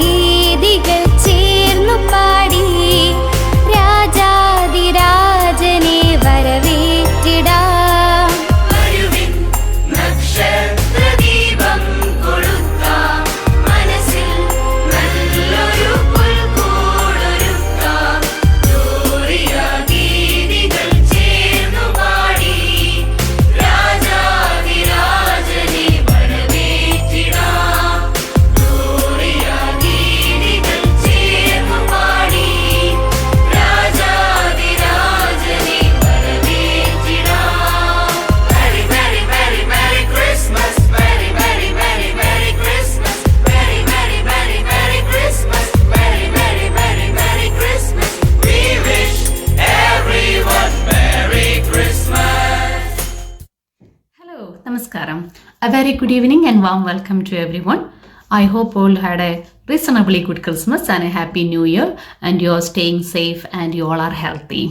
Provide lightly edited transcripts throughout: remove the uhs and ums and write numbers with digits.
ഗീതികൾ ചേർന്നു പാടി രാജാതിരാജനെ വരവേറ്റിടാം. Namaskaram. A very good evening and warm welcome to everyone. I hope all had a reasonably good Christmas and a happy new year and you are staying safe and you all are healthy.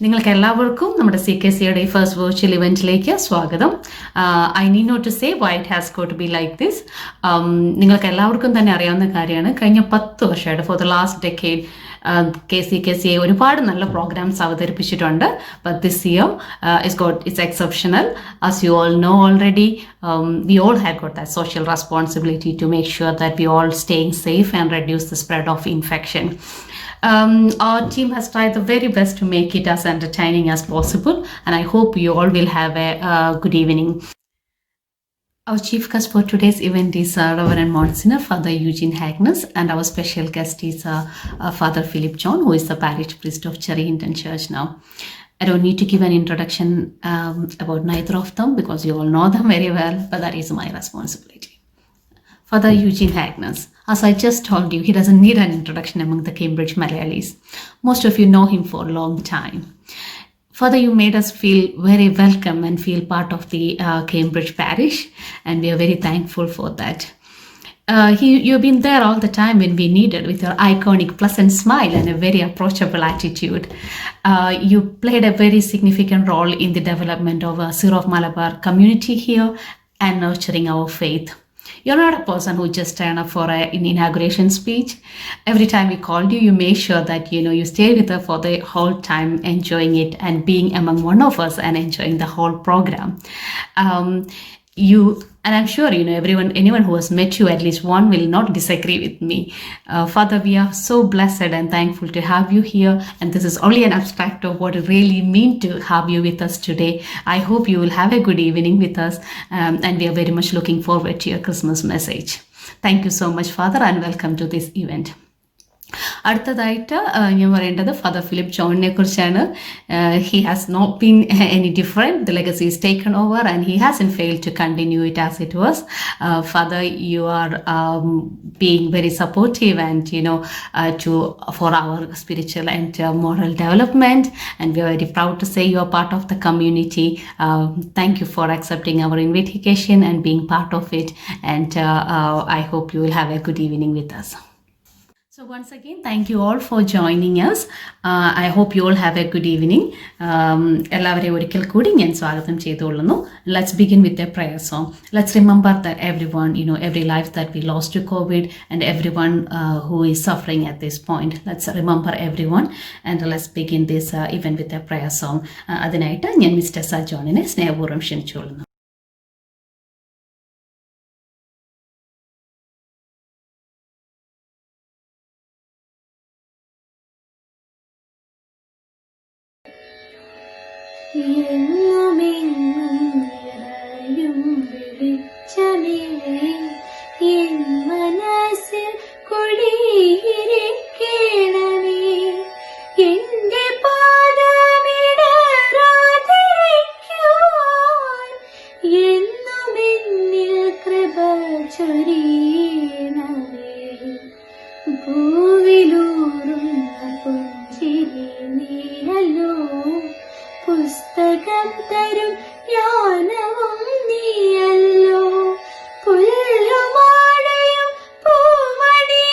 നിങ്ങൾക്ക് എല്ലാവർക്കും നമ്മുടെ CKCയുടെ first virtual ഇവൻറ്റിലേക്ക് സ്വാഗതം. I need not to say why it has got to be like this. നിങ്ങൾക്ക് എല്ലാവർക്കും തന്നെ അറിയാവുന്ന കാര്യമാണ്, കഴിഞ്ഞ 10 വർഷമായിട്ട് for the last decade KCA ഒരുപാട് നല്ല പ്രോഗ്രാംസ് അവതരിപ്പിച്ചിട്ടുണ്ട്. But this year it's exceptional. As you all know already, we all have got that social responsibility to make sure that we all staying safe and reduce the spread of infection. Our team has tried the very best to make it as entertaining as possible, and I hope you all will have a good evening. Our chief guest for today's event is Reverend Monsignor Father Eugene Hagnes, and our special guest is Father Philip John, who is the parish priest of Cherryhinton Church now. I don't need to give an introduction about neither of them because you all know them very well, but that is my responsibility. Father Eugene Hagnes, as I just told you, he doesn't need an introduction among the Cambridge Malayalis. Most of you know him for a long time. Father, you made us feel very welcome and feel part of the Cambridge parish, and we are very thankful for that. You've been there all the time when we needed, with your iconic pleasant smile and a very approachable attitude. You played a very significant role in the development of a Syro of Malabar community here and nurturing our faith. You're not a person who just turned up for an inauguration speech. Every time we called you, you made sure that you stayed with us for the whole time, enjoying it and being among one of us and enjoying the whole program. And I'm sure anyone who has met you, at least one will not disagree with me. Father, we are so blessed and thankful to have you here, and this is only an abstract of what it really means to have you with us today. I hope you will have a good evening with us, and we are very much looking forward to your Christmas message. Thank you so much, Father, and welcome to this event. അടുത്തതായിട്ട് ഞാൻ പറയേണ്ടത് father Philip ജോണിനെ കുറിച്ചാണ്. He has not been any different. The legacy is taken over and he hasn't failed to continue it as it was. Father, you are being very supportive and for our spiritual and moral development, and we are very proud to say you are part of the community. Thank you for accepting our invitation and being part of it, and I hope you will have a good evening with us. So once again, thank you all for joining us. I hope you all have a good evening. എല്ലാവരെയും ഒരിക്കൽ കൂടി ഞാൻ സ്വാഗതം ചെയ്തുകൊള്ളുന്നു. Let's begin with a prayer song. Let's remember that everyone, every life that we lost to COVID and everyone who is suffering at this point. Let's remember everyone and let's begin this event with a prayer song. അതിനായിട്ട് ഞാൻ mister സജോണിനെ സ്നേഹപൂർവ്വം ക്ഷണിച്ചുകൊള്ളുന്നു. എങ്ങുമെങ്ങും നിറയും വെളിച്ചമേ N മനസ്സിൽ കുടിയിരിക്കണമേ. എന്റെ പാദമിടറാതിരിക്കുവാൻ എന്നും എന്നിൽ കൃപ ചൊരിയണമേ. പൂവിലൂറുന്ന പുഞ്ചിരി നീയല്ലോ, പുസ്തകം തരും ജ്ഞാനവും നീയല്ലോ. പുല്ലുമാടയും പൂമണിമേടയും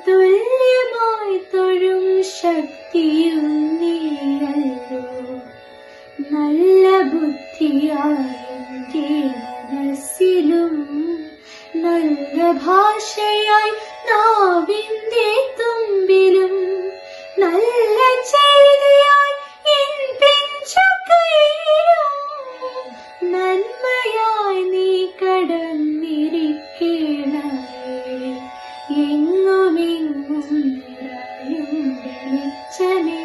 തുല്യമായി തൊഴും ശക്തിയും നീയല്ലോ. നല്ല ബുദ്ധിയായ എൻ്റെ മനസ്സിലും ഭാഷയായി നാവിന്റെ തുമ്പിലും നല്ല ചെയ്തിയായി എൻ പിഞ്ചുകയിലും നന്മയായി നീ കടന്നിരിക്കണമേ. എങ്ങുമെങ്ങും നിറയും വെളിച്ചമേ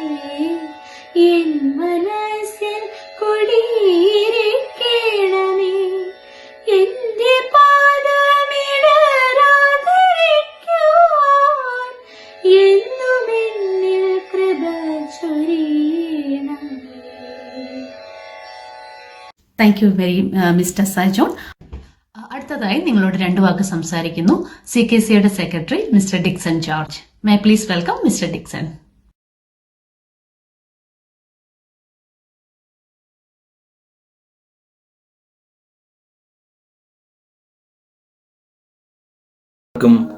എൻ മനസ്സിൽ കുടിയിരിക്കണമേ. എന്റെ പാദമിടരാതിരിക്കുവാൻ എന്നും എന്നിൽ കൃപ ചൊരിയണമേ. Thank you very mister Sajon. അടുത്തതായി നിങ്ങളോട് 2 വാക്ക് സംസാരിക്കുന്നു CKCയുടെ secretary mister Dixon George. May please welcome mister Dixon.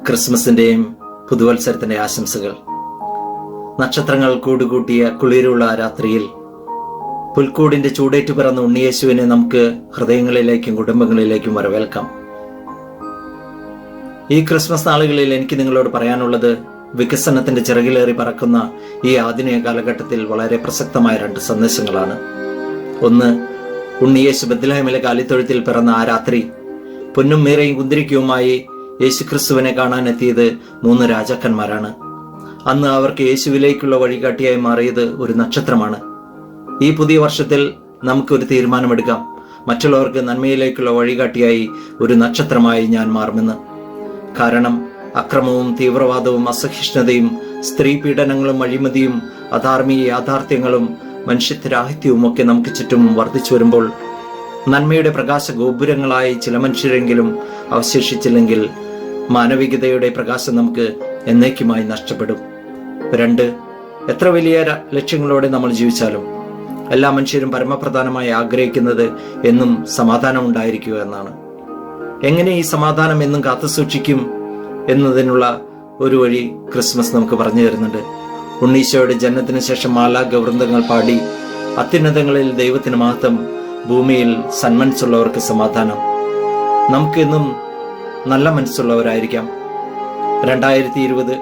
ക്രിസ്മസിന്റെയും പുതുവത്സരത്തിന്റെ ആശംസകൾ. നക്ഷത്രങ്ങൾ കൂടുകൂട്ടിയ കുളിരുള്ള രാത്രിയിൽ പുൽക്കൂടിന്റെ ചൂടേറ്റു പിറന്ന ഉണ്ണിയേശുവിനെ നമുക്ക് ഹൃദയങ്ങളിലേക്കും കുടുംബങ്ങളിലേക്കും വരവേൽക്കാം. ഈ ക്രിസ്മസ് നാളുകളിൽ എനിക്ക് നിങ്ങളോട് പറയാനുള്ളത്, വികസനത്തിന്റെ ചിറകിലേറി പറക്കുന്ന ഈ ആധുനിക കാലഘട്ടത്തിൽ വളരെ പ്രസക്തമായ 2 സന്ദേശങ്ങളാണ്. ഒന്ന്, ഉണ്ണിയേശു ബത്ലഹേമിലെ കാലിത്തൊഴുത്തിൽ പിറന്ന ആ രാത്രി പൊന്നും മീറയും കുന്തിരിക്കവുമായി യേശുക്രിസ്തുവിനെ കാണാനെത്തിയത് 3 രാജാക്കന്മാരാണ്. അന്ന് അവർക്ക് യേശുവിലേക്കുള്ള വഴികാട്ടിയായി മാറിയത് ഒരു നക്ഷത്രമാണ്. ഈ പുതിയ വർഷത്തിൽ നമുക്കൊരു തീരുമാനമെടുക്കാം, മറ്റുള്ളവർക്ക് നന്മയിലേക്കുള്ള വഴികാട്ടിയായി ഒരു നക്ഷത്രമായി ഞാൻ മാറുമെന്ന്. കാരണം അക്രമവും തീവ്രവാദവും അസഹിഷ്ണുതയും സ്ത്രീ പീഡനങ്ങളും അഴിമതിയും അധാർമിക യാഥാർത്ഥ്യങ്ങളും മനുഷ്യത്വരാഹിത്യവും ഒക്കെ നമുക്ക് ചുറ്റും വർദ്ധിച്ചു വരുമ്പോൾ നന്മയുടെ പ്രകാശ ഗോപുരങ്ങളായി ചില മനുഷ്യരെങ്കിലും അവശേഷിച്ചില്ലെങ്കിൽ മാനവികതയുടെ പ്രകാശം നമുക്ക് എന്നേക്കുമായി നഷ്ടപ്പെടും. 2, എത്ര വലിയ ലക്ഷ്യങ്ങളോടെ നമ്മൾ ജീവിച്ചാലും എല്ലാ മനുഷ്യരും പരമപ്രധാനമായി ആഗ്രഹിക്കുന്നത് എന്നും സമാധാനം ഉണ്ടായിരിക്കുക എന്നാണ്. എങ്ങനെ ഈ സമാധാനം എന്നും കാത്തുസൂക്ഷിക്കും എന്നതിനുള്ള ഒരു വഴി ക്രിസ്മസ് നമുക്ക് പറഞ്ഞു തരുന്നുണ്ട്. ഉണ്ണീശോയുടെ ജനനത്തിന് ശേഷം മാലാഖ വൃന്ദങ്ങൾ പാടി അത്യുന്നതങ്ങളിൽ ദൈവത്തിന് മഹത്വം, ഭൂമിയിൽ സന്മനസ്സുള്ളവർക്ക് സമാധാനം. നമുക്കെന്നും നല്ല മനസ്സുള്ളവരായിരിക്കാം. 2020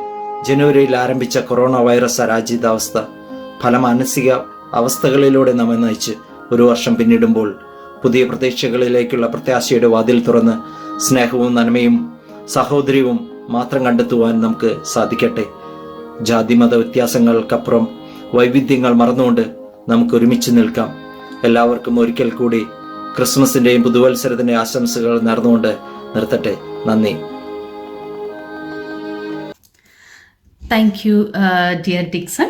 ജനുവരിയിൽ ആരംഭിച്ച കൊറോണ വൈറസ് അരാജിതാവസ്ഥ പല മാനസിക അവസ്ഥകളിലൂടെ നമ്മെ നയിച്ച് 1 വർഷം പിന്നിടുമ്പോൾ പുതിയ പ്രതീക്ഷകളിലേക്കുള്ള പ്രത്യാശയുടെ വാതിൽ തുറന്ന് സ്നേഹവും നന്മയും സഹോദര്യവും മാത്രം കണ്ടെത്തുവാൻ നമുക്ക് സാധിക്കട്ടെ. ജാതിമത വ്യത്യാസങ്ങൾക്കപ്പുറം വൈവിധ്യങ്ങൾ മറന്നുകൊണ്ട് നമുക്ക് ഒരുമിച്ച് നിൽക്കാം. എല്ലാവർക്കും ഒരിക്കൽ കൂടി ക്രിസ്മസിന്റെയും പുതുവത്സരത്തിന്റെ ആശംസകൾ നേർന്നുകൊണ്ട് നിർത്തട്ടെ. നന്ദി. Thank you dear Dixon.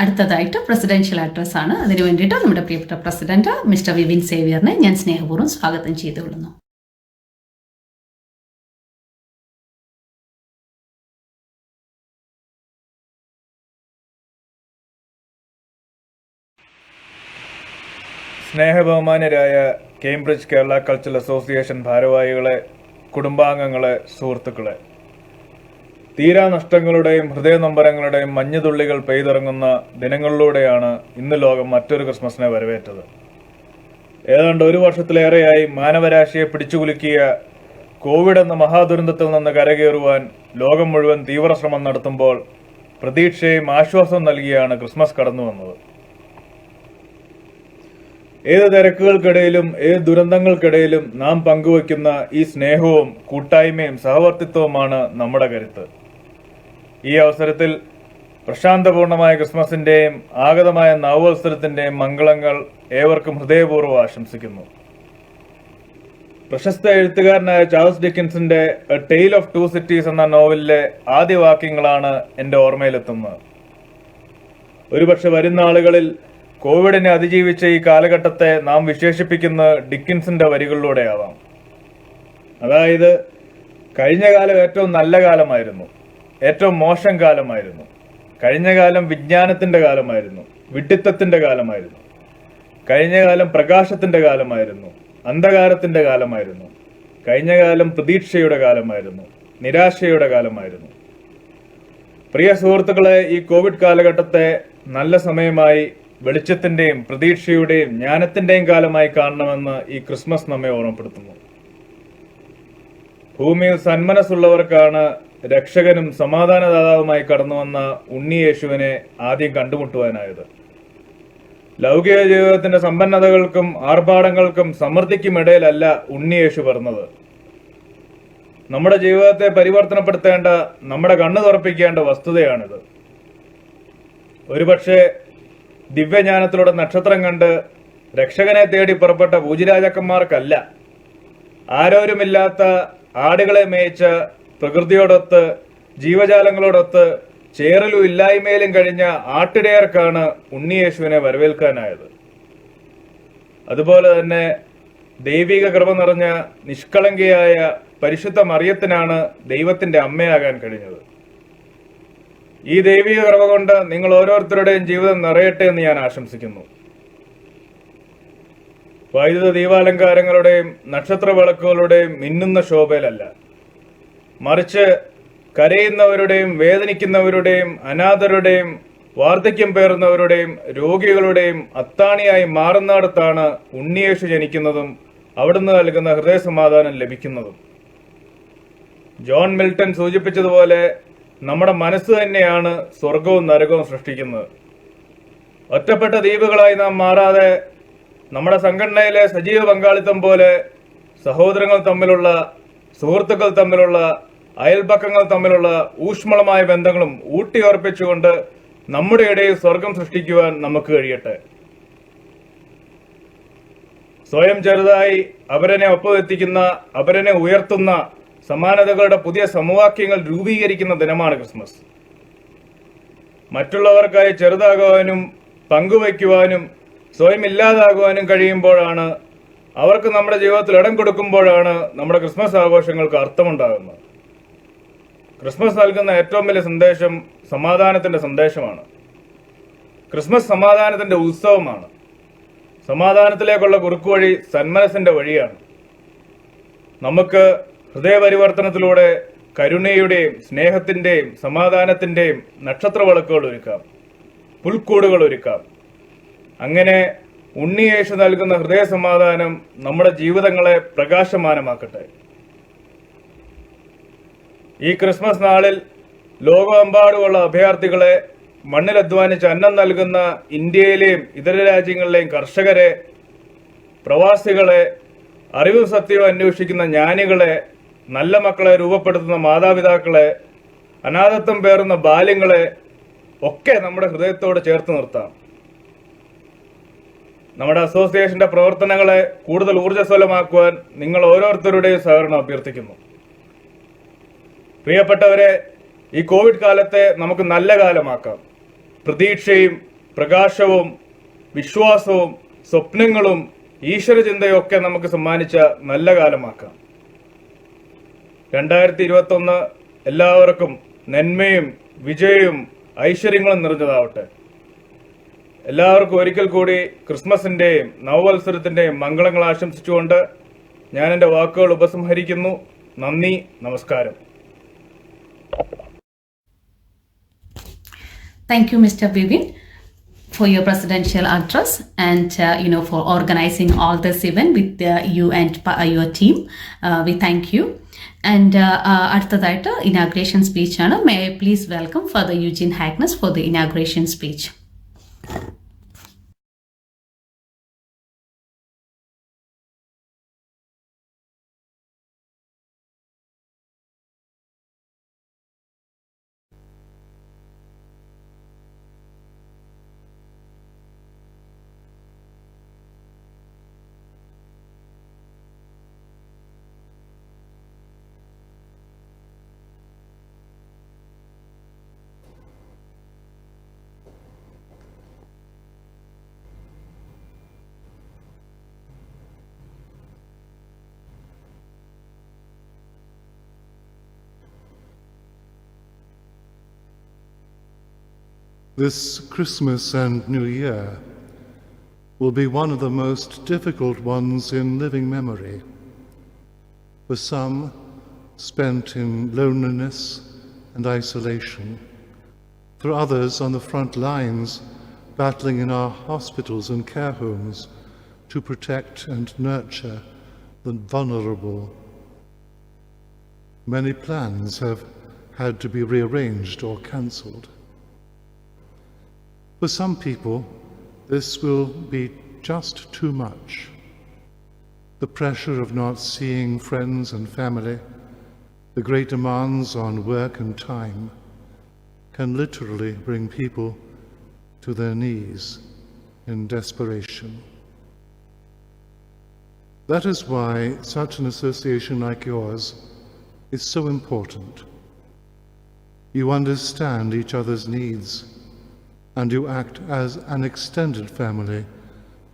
അടുത്തതായിട്ട് പ്രസിഡൻഷ്യൽ അഡ്രസ് ആണ്. അതിനു വേണ്ടിയിട്ട് നമ്മുടെ പ്രിയപ്പെട്ട പ്രസിഡന്റ് മിസ്റ്റർ വിവിൻ സേവ്യറിനെ ഞാൻ സ്നേഹപൂർവ്വം സ്വാഗതം ചെയ്തുകൊള്ളുന്നു. സ്നേഹബഹുമാന്യരായ കേംബ്രിഡ്ജ് കേരള കൾച്ചറൽ അസോസിയേഷൻ ഭാരവാഹികളെ, കുടുംബാംഗങ്ങളെ, സുഹൃത്തുക്കളെ, തീരാനഷ്ടങ്ങളുടെയും ഹൃദയനൊമ്പരങ്ങളുടെയും മഞ്ഞുതുള്ളികൾ പെയ്തിറങ്ങുന്ന ദിനങ്ങളിലൂടെയാണ് ഇന്ന് ലോകം മറ്റൊരു ക്രിസ്മസിനെ വരവേറ്റത്. ഏതാണ്ട് 1 വർഷത്തിലേറെയായി മാനവരാശിയെ പിടിച്ചുകുലുക്കിയ കോവിഡ് എന്ന മഹാദുരന്തത്തിൽ നിന്ന് കരകയറുവാൻ ലോകം മുഴുവൻ തീവ്ര ശ്രമം നടത്തുമ്പോൾ പ്രതീക്ഷയും ആശ്വാസവും നൽകിയാണ് ക്രിസ്മസ് കടന്നു വന്നത്. ഏത് തിരക്കുകൾക്കിടയിലും ഏത് ദുരന്തങ്ങൾക്കിടയിലും നാം പങ്കുവയ്ക്കുന്ന ഈ സ്നേഹവും കൂട്ടായ്മയും സഹവർത്തിത്വവുമാണ് നമ്മുടെ കരുത്ത്. ഈ അവസരത്തിൽ പ്രശാന്തപൂർണമായ ക്രിസ്മസിന്റെയും ആഗതമായ നവവത്സരത്തിന്റെയും മംഗളങ്ങൾ ഏവർക്കും ഹൃദയപൂർവ്വം ആശംസിക്കുന്നു. പ്രശസ്ത എഴുത്തുകാരനായ ചാൾസ് ഡിക്കിൻസിന്റെ എ ടെയിൽ ഓഫ് 2 സിറ്റീസ് എന്ന നോവലിലെ ആദ്യ വാക്യങ്ങളാണ് എന്റെ ഓർമ്മയിലെത്തുന്നത്. ഒരുപക്ഷെ വരുന്ന ആളുകളിൽ കോവിഡിനെ അതിജീവിച്ച ഈ കാലഘട്ടത്തെ നാം വിശേഷിപ്പിക്കുന്ന ഡിക്കിൻസിന്റെ വരികളിലൂടെയാവാം. അതായത്, കഴിഞ്ഞ കാലം ഏറ്റവും നല്ല കാലമായിരുന്നു, ഏറ്റവും മോശം കാലമായിരുന്നു. കഴിഞ്ഞ കാലം വിജ്ഞാനത്തിന്റെ കാലമായിരുന്നു, വിഡ്ഢിത്തത്തിന്റെ കാലമായിരുന്നു. കഴിഞ്ഞ കാലം പ്രകാശത്തിന്റെ കാലമായിരുന്നു, അന്ധകാരത്തിന്റെ കാലമായിരുന്നു. കഴിഞ്ഞ കാലം പ്രതീക്ഷയുടെ കാലമായിരുന്നു, നിരാശയുടെ കാലമായിരുന്നു. പ്രിയ സുഹൃത്തുക്കളെ, ഈ കോവിഡ് കാലഘട്ടത്തെ നല്ല സമയമായി, വെളിച്ചത്തിന്റെയും പ്രതീക്ഷയുടെയും ജ്ഞാനത്തിന്റെയും കാലമായി കാണണമെന്ന് ഈ ക്രിസ്മസ് നമ്മെ ഓർമ്മപ്പെടുത്തുന്നു. ഭൂമിയിൽ സന്മനസ്സുള്ളവർക്കാണ് രക്ഷകനും സമാധാനദാതാവുമായി കടന്നു വന്ന ഉണ്ണിയേശുവിനെ ആദ്യം കണ്ടുമുട്ടുവാനായത്. ലൗകിക ജീവിതത്തിന്റെ സമ്പന്നതകൾക്കും ആർഭാടങ്ങൾക്കും സമൃദ്ധിക്കുമിടയിലല്ല ഉണ്ണിയേശു പറഞ്ഞത്. നമ്മുടെ ജീവിതത്തെ പരിവർത്തനപ്പെടുത്തേണ്ട, നമ്മുടെ കണ്ണു തുറപ്പിക്കേണ്ട വസ്തുതയാണിത്. ഒരുപക്ഷെ ദിവ്യജ്ഞാനത്തിലൂടെ നക്ഷത്രം കണ്ട് രക്ഷകനെ തേടി പുറപ്പെട്ട പൂജിരാജാക്കന്മാർക്കല്ല, ആരോരുമില്ലാത്ത ആടുകളെ മേയിച്ച പ്രകൃതിയോടൊത്ത് ജീവജാലങ്ങളോടൊത്ത് ചേറലും ഇല്ലായ്മയിലും കഴിഞ്ഞ ആട്ടിടയർക്കാണ് ഉണ്ണിയേശുവിനെ വരവേൽക്കാനായത്. അതുപോലെ തന്നെ ദൈവിക കൃപ നിറഞ്ഞ നിഷ്കളങ്കയായ പരിശുദ്ധ മറിയത്തിനാണ് ദൈവത്തിന്റെ അമ്മയാകാൻ കഴിഞ്ഞത്. ഈ ദൈവിക കൃപ കൊണ്ട് നിങ്ങൾ ഓരോരുത്തരുടെയും ജീവിതം നിറയട്ടെ എന്ന് ഞാൻ ആശംസിക്കുന്നു. വൈദ്യുത ദീപാലങ്കാരങ്ങളുടെയും നക്ഷത്ര വിളക്കുകളുടെയും മിന്നുന്ന ശോഭയിലല്ല, മറിച്ച് കരയുന്നവരുടെയും വേദനിക്കുന്നവരുടെയും അനാഥരുടെയും വാർദ്ധക്യം പേറുന്നവരുടെയും രോഗികളുടെയും അത്താണിയായി മാറുന്നിടത്താണ് ഉണ്ണിയേശു ജനിക്കുന്നതും അവിടുന്ന് നൽകുന്ന ഹൃദയസമാധാനം ലഭിക്കുന്നതും. ജോൺ മിൽട്ടൺ സൂചിപ്പിച്ചതുപോലെ നമ്മുടെ മനസ്സ് തന്നെയാണ് സ്വർഗവും നരകവും സൃഷ്ടിക്കുന്നത്. ഒറ്റപ്പെട്ട ദ്വീപുകളായി നാം മാറാതെ നമ്മുടെ സംഘടനയിലെ സജീവ പങ്കാളിത്തം പോലെ സഹോദരങ്ങൾ തമ്മിലുള്ള, സുഹൃത്തുക്കൾ തമ്മിലുള്ള, അയൽപക്കങ്ങൾ തമ്മിലുള്ള ഊഷ്മളമായ ബന്ധങ്ങളും ഊട്ടിയുറപ്പിച്ചുകൊണ്ട് നമ്മുടെ ഇടയിൽ സ്വർഗം സൃഷ്ടിക്കുവാൻ നമുക്ക് കഴിയട്ടെ. സ്വയം ചെറുതായി അവരനെ ഒപ്പമെത്തിക്കുന്ന, അവരനെ ഉയർത്തുന്ന സമാനതകളുടെ പുതിയ സമവാക്യങ്ങൾ രൂപീകരിക്കുന്ന ദിനമാണ് ക്രിസ്മസ്. മറ്റുള്ളവർക്കായി ചെറുതാകുവാനും പങ്കുവയ്ക്കുവാനും സ്വയം ഇല്ലാതാകുവാനും കഴിയുമ്പോഴാണ്, അവർക്ക് നമ്മുടെ ജീവിതത്തിൽ ഇടം കൊടുക്കുമ്പോഴാണ് നമ്മുടെ ക്രിസ്മസ് ആഘോഷങ്ങൾക്ക് അർത്ഥമുണ്ടാകുന്നത്. ക്രിസ്മസ് നൽകുന്ന ഏറ്റവും വലിയ സന്ദേശം സമാധാനത്തിന്റെ സന്ദേശമാണ്. ക്രിസ്മസ് സമാധാനത്തിന്റെ ഉത്സവമാണ്. സമാധാനത്തിലേക്കുള്ള കുറുക്കുവഴി സന്മനസ്സിന്റെ വഴിയാണ്. നമുക്ക് ഹൃദയപരിവർത്തനത്തിലൂടെ കരുണയുടെയും സ്നേഹത്തിന്റെയും സമാധാനത്തിന്റെയും നക്ഷത്ര വിളക്കുകൾ ഒരുക്കാം, പുൽക്കൂടുകൾ ഒരുക്കാം. അങ്ങനെ ഉണ്ണിയേശു നൽകുന്ന ഹൃദയസമാധാനം നമ്മുടെ ജീവിതങ്ങളെ പ്രകാശമാനമാക്കട്ടെ. ഈ ക്രിസ്മസ് നാളിൽ ലോകമെമ്പാടുമുള്ള അഭയാർത്ഥികളെ, മണ്ണിലധ്വാനിച്ച് അന്നം നൽകുന്ന ഇന്ത്യയിലെയും ഇതര രാജ്യങ്ങളിലെയും കർഷകരെ, പ്രവാസികളെ, അറിവും സത്യവും അന്വേഷിക്കുന്ന ജ്ഞാനികളെ, നല്ല മക്കളെ രൂപപ്പെടുത്തുന്ന മാതാപിതാക്കളെ, അനാഥത്വം പേറുന്ന ബാല്യങ്ങളെ ഒക്കെ നമ്മുടെ ഹൃദയത്തോട് ചേർത്ത് നിർത്താം. നമ്മുടെ അസോസിയേഷന്റെ പ്രവർത്തനങ്ങളെ കൂടുതൽ ഊർജ്ജസ്വലമാക്കുവാൻ നിങ്ങൾ ഓരോരുത്തരുടെയും സഹകരണം അഭ്യർത്ഥിക്കുന്നു. പ്രിയപ്പെട്ടവരെ, ഈ കോവിഡ് കാലത്തെ നമുക്ക് നല്ല കാലമാക്കാം. പ്രതീക്ഷയും പ്രകാശവും വിശ്വാസവും സ്വപ്നങ്ങളും ഈശ്വരചിന്തയും ഒക്കെ നമുക്ക് സമ്മാനിച്ച നല്ല കാലമാക്കാം. 2021 എല്ലാവർക്കും നന്മയും വിജയവും ഐശ്വര്യങ്ങളും നിറഞ്ഞതാവട്ടെ. എല്ലാവർക്കും ഒരിക്കൽ കൂടി ക്രിസ്മസിന്റെയും നവവത്സരത്തിന്റെയും മംഗളങ്ങൾ ആശംസിച്ചുകൊണ്ട് ഞാൻ എൻ്റെ വാക്കുകൾ ഉപസംഹരിക്കുന്നു. നന്ദി, നമസ്കാരം. Thank you, Mr. Vivin, for your presidential address and for organizing all this event with you and your team. We thank you. And അടുത്തതായിട്ട് inauguration speech ആണ്. May I please welcome Father Eugene Hagness for the inauguration speech. This Christmas and New Year will be one of the most difficult ones in living memory. For some, spent in loneliness and isolation. For others on the front lines, battling in our hospitals and care homes to protect and nurture the vulnerable. Many plans have had to be rearranged or cancelled. For some people, this will be just too much. The pressure of not seeing friends and family, the great demands on work and time, can literally bring people to their knees in desperation. That is why such an association like yours is so important. You understand each other's needs, and you act as an extended family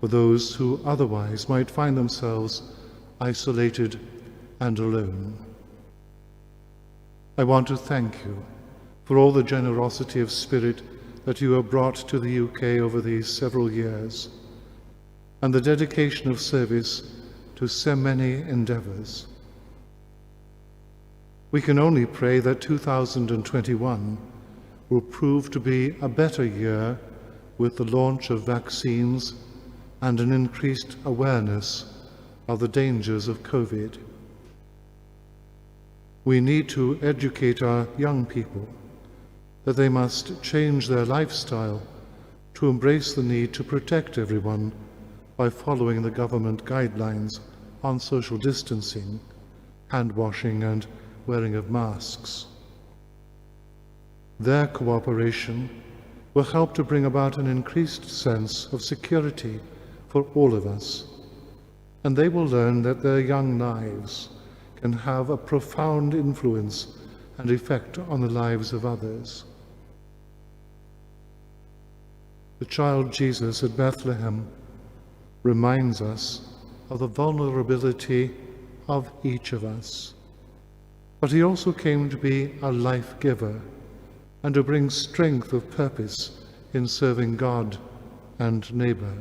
for those who otherwise might find themselves isolated and alone. I want to thank you for all the generosity of spirit that you have brought to the UK over these several years, and the dedication of service to so many endeavours. We can only pray that 2021 will prove to be a better year with the launch of vaccines and an increased awareness of the dangers of COVID. We need to educate our young people that they must change their lifestyle to embrace the need to protect everyone by following the government guidelines on social distancing, hand washing and wearing of masks. Their cooperation will help to bring about an increased sense of security for all of us, and they will learn that their young lives can have a profound influence and effect on the lives of others. The child Jesus at Bethlehem reminds us of the vulnerability of each of us, but he also came to be a life giver and to bring strength of purpose in serving God and neighbour.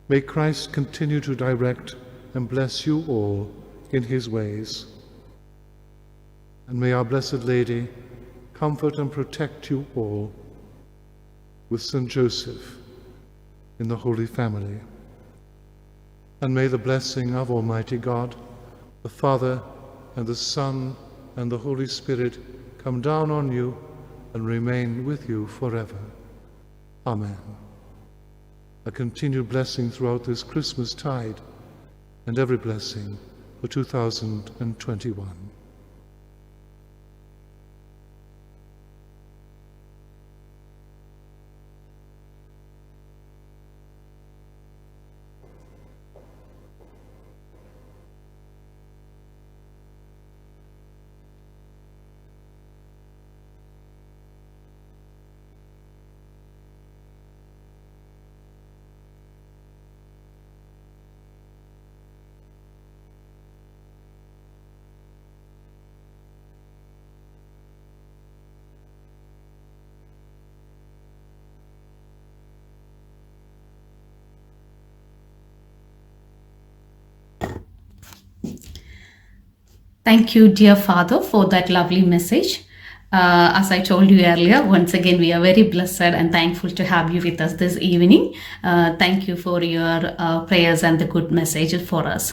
May Christ continue to direct and bless you all in his ways. And may our Blessed Lady comfort and protect you all with St. Joseph in the Holy Family. And may the blessing of Almighty God, the Father and the Son and the Holy Spirit come down on you and remain with you forever. Amen. A continued blessing throughout this Christmas tide, and every blessing for 2021. Thank you, dear Father, for that lovely message. As I told you earlier, once again, we are very blessed and thankful to have you with us this evening. Thank you for your prayers and the good messages for us.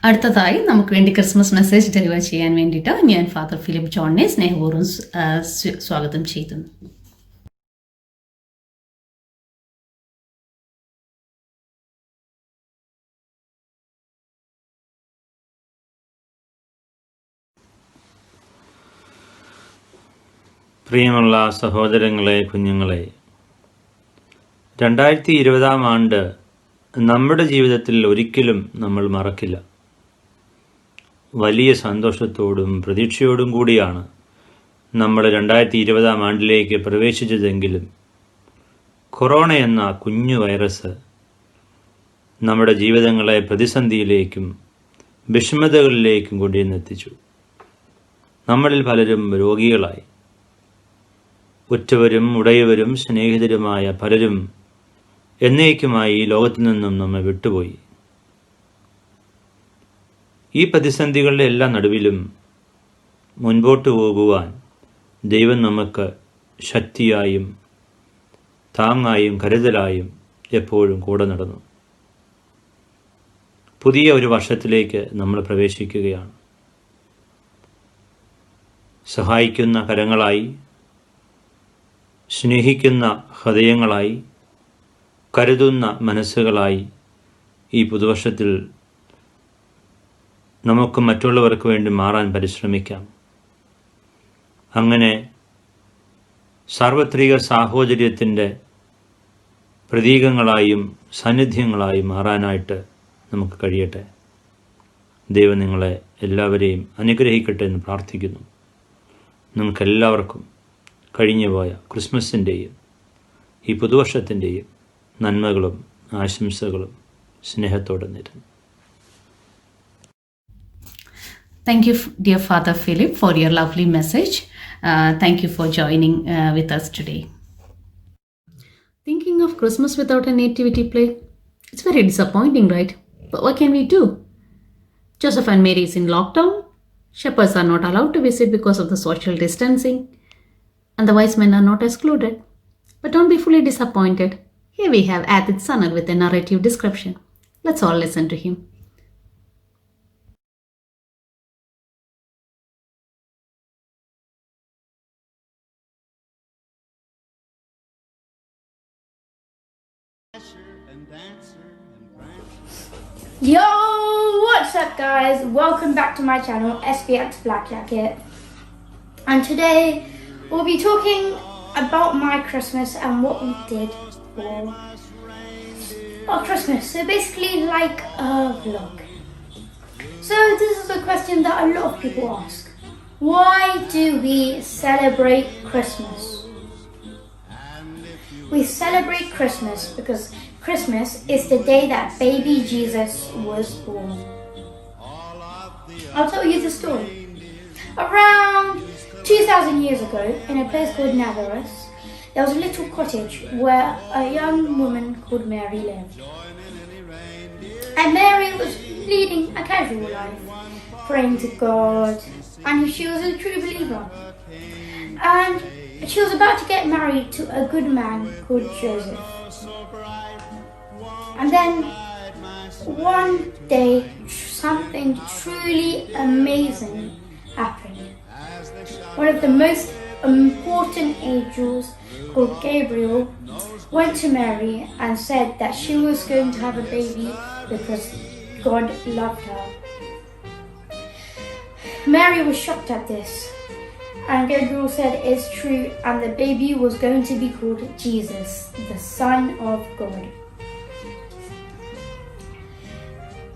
അടുത്തതായി നമുക്ക് വേണ്ടി Christmas message deliver ചെയ്യാൻ വേണ്ടിയിട്ട് ഞാൻ father Philip ജോണിനെ സ്നേഹപൂർവ്വം സ്വാഗതം ചെയ്യുന്നു. പ്രിയമുള്ള സഹോദരങ്ങളെ, കുഞ്ഞുങ്ങളെ, 2020 ആണ്ട് നമ്മുടെ ജീവിതത്തിൽ ഒരിക്കലും നമ്മൾ മറക്കില്ല. വലിയ സന്തോഷത്തോടും പ്രതീക്ഷയോടും കൂടിയാണ് നമ്മൾ 2020 ആണ്ടിലേക്ക് പ്രവേശിച്ചതെങ്കിലും കൊറോണ എന്ന കുഞ്ഞു വൈറസ് നമ്മുടെ ജീവിതങ്ങളെ പ്രതിസന്ധിയിലേക്കും വിഷമതകളിലേക്കും കൊണ്ടുവന്നെത്തിച്ചു. നമ്മളിൽ പലരും രോഗികളായി. ഉറ്റവരും ഉടയവരും സ്നേഹിതരുമായ പലരും എന്നേക്കുമായി ഈ ലോകത്തു നിന്നും നമ്മെ വിട്ടുപോയി. ഈ പ്രതിസന്ധികളുടെ എല്ലാ നടുവിലും മുൻപോട്ട് പോകുവാൻ ദൈവം നമുക്ക് ശക്തിയായും താങ്ങായും കരുതലായും എപ്പോഴും കൂടെ നടന്നു. പുതിയ ഒരു വർഷത്തിലേക്ക് നമ്മൾ പ്രവേശിക്കുകയാണ്. സഹായിക്കുന്ന കരങ്ങളായി, സ്നേഹിക്കുന്ന ഹൃദയങ്ങളായി, കരുതുന്ന മനസ്സുകളായി ഈ പുതുവർഷത്തിൽ നമുക്ക് മറ്റുള്ളവർക്ക് വേണ്ടി മാറാൻ പരിശ്രമിക്കാം. അങ്ങനെ സാർവത്രിക സാഹോദര്യത്തിൻ്റെ പ്രതീകങ്ങളായും സാന്നിധ്യങ്ങളായും മാറാനായിട്ട് നമുക്ക് കഴിയട്ടെ. ദൈവം നിങ്ങളെ എല്ലാവരെയും അനുഗ്രഹിക്കട്ടെ എന്ന് പ്രാർത്ഥിക്കുന്നു. നമുക്കെല്ലാവർക്കും കഴിഞ്ഞുപോയ ക്രിസ്മസിൻ്റെയും ഈ പുതുവർഷത്തിൻ്റെയും നന്മകളും ആശംസകളും സ്നേഹത്തോടെ നേരുന്നു. Thank you, dear Father Philip, for your lovely message. Thank you for joining with us today. Thinking of Christmas without a nativity play? It's very disappointing, right? But what can we do? Joseph and Mary is in lockdown. Shepherds are not allowed to visit because of the social distancing. And the wise men are not excluded. But don't be fully disappointed. Here we have Adit Sanal with a narrative description. Let's all listen to him. Yo, what's up guys? Welcome back to my channel, SBX Black Jacket. And today we'll be talking about my Christmas and what we did for our Christmas. So basically like a vlog. So this is a question that a lot of people ask. Why do we celebrate Christmas? We celebrate Christmas because Christmas is the day that baby Jesus was born. I'll tell you the story. Around 2,000 years ago, in a place called Nazareth, there was a little cottage where a young woman called Mary lived. And Mary was leading a casual life, praying to God, and she was a true believer. And she was about to get married to a good man called Joseph. And then one day something truly amazing happened. One of the most important angels called Gabriel went to Mary and said that she was going to have a baby because God loved her. Mary was shocked at this, and Gabriel said it's true, and the baby was going to be called Jesus, the Son of God.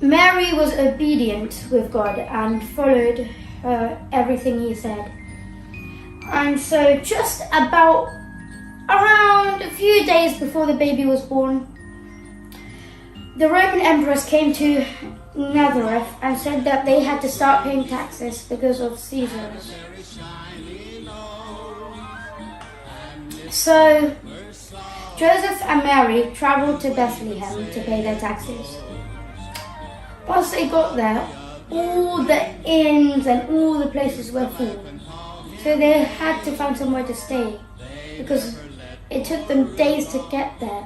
Mary was obedient with God and followed everything he said. And so just around a few days before the baby was born, the Roman emperors came to Nazareth and said that they had to start paying taxes because of Caesar's. So Joseph and Mary traveled to Bethlehem to pay their taxes. Once they got there, all the inns and all the places were full. So they had to find somewhere to stay because it took them days to get there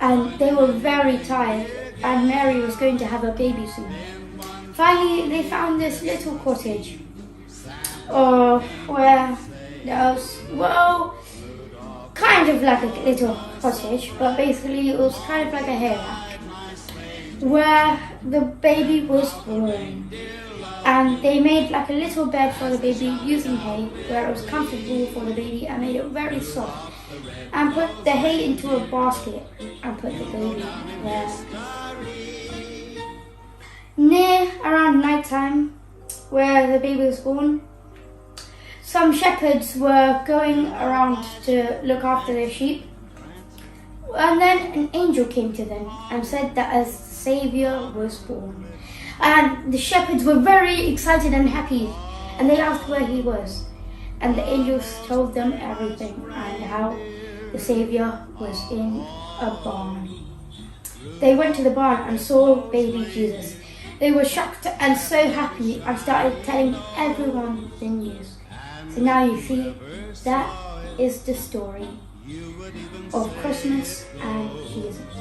and they were very tired and Mary was going to have a baby soon. Finally, they found this little cottage where there was, kind of like a little cottage, but basically it was kind of like a hayrack where the baby was born. And they made like a little bed for the baby using hay where it was comfortable for the baby and made it very soft. And put the hay into a basket and put the baby there. Near around night time, where the baby was born, some shepherds were going around to look after their sheep. And then an angel came to them and said that a Savior was born. And the shepherds were very excited and happy, and they asked where he was. And the angels told them everything and how the Savior was in a barn. They went to the barn and saw baby Jesus. They were shocked and so happy and started telling everyone the news. So now you see, that is the story of Christmas and Jesus.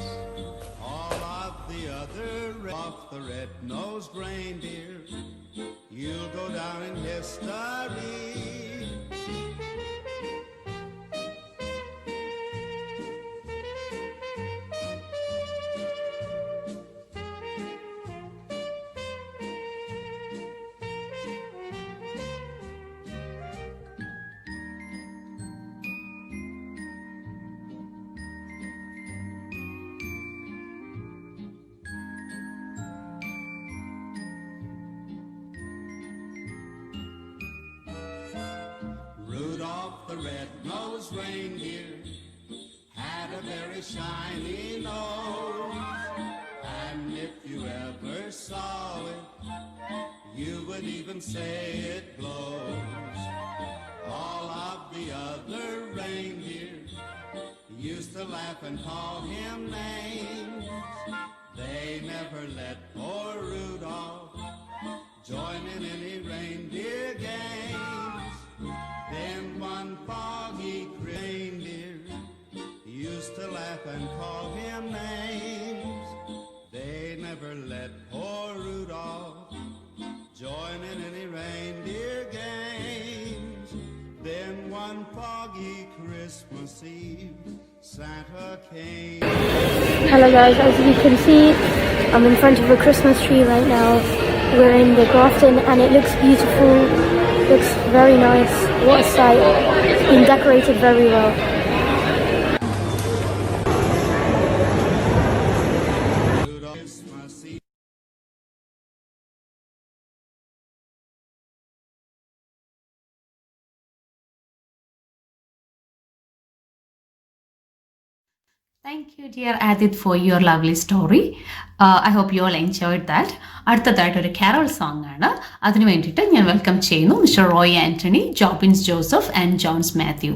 Off the red-nosed reindeer, you'll go down in history. Rudolph the red-nosed reindeer had a very shiny nose, and if you ever saw it, you would even say it glows. All of the other reindeer used to laugh and call him names. They never let poor Rudolph join in any reindeer games. Then one foggy reindeer used to laugh and call him names. They never let poor Rudolph join in any reindeer games. Then one foggy Christmas Eve, Santa came. Hello guys, as you can see, I'm in front of a Christmas tree right now. We're in the Grafton and it looks beautiful, looks very nice. What a sight. It's been decorated very well. Thank you, dear Adit, for your lovely story. I hope you all enjoyed that. അടുത്തതായിട്ട് ഒരു Carol song ആണ്. അതിനു വേണ്ടിയിട്ട് ഞാൻ welcome ചെയ്യുന്നു mister Roy Antony, Jobins Joseph and Jones Mathew.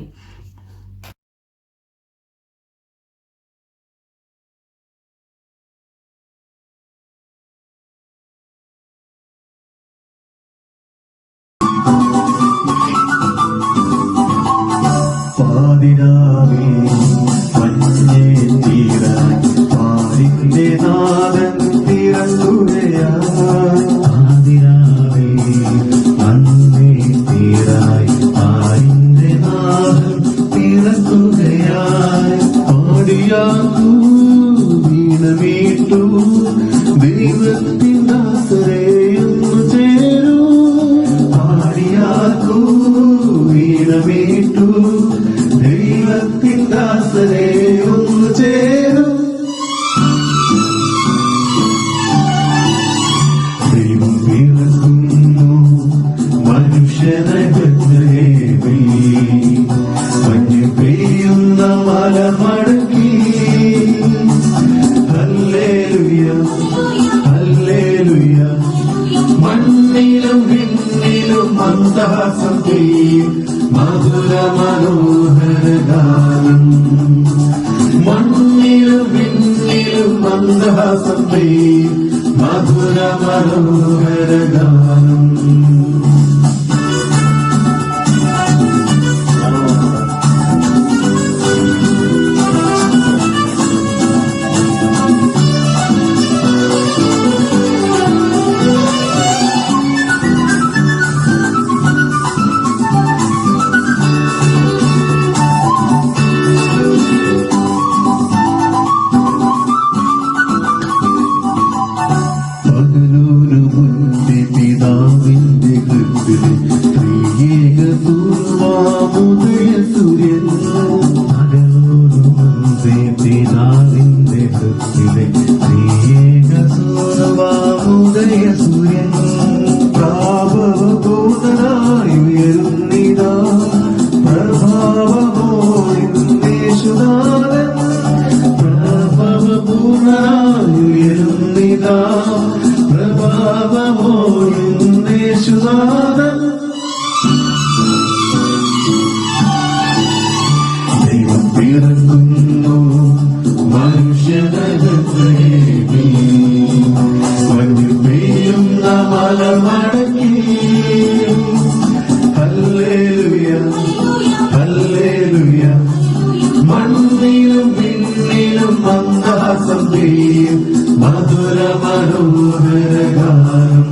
മണ്ണിലും വിണ്ണിലും മന്ദാസം പെയ്യും മധുര മനോഹരഗാനം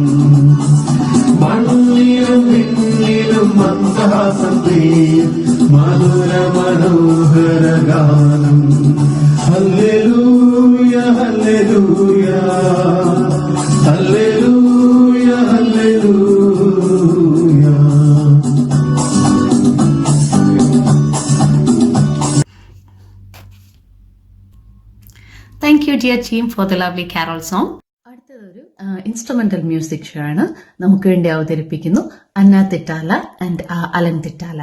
മണ്ണിലും വിണ്ണിലും മന്ദഹാസം പെയ്യും മധുര മനോഹരഗാനം hallelujah hallelujah hallelujah hallelujah. Thank you, dear team, for the lovely carol song. അടുത്തതൊരു ഇൻസ്ട്രുമെന്റൽ മ്യൂസിക് ഷോ ആണ്. നമുക്ക് വേണ്ടി അവതരിപ്പിക്കുന്നു Anna Thittala and Alan Thittala.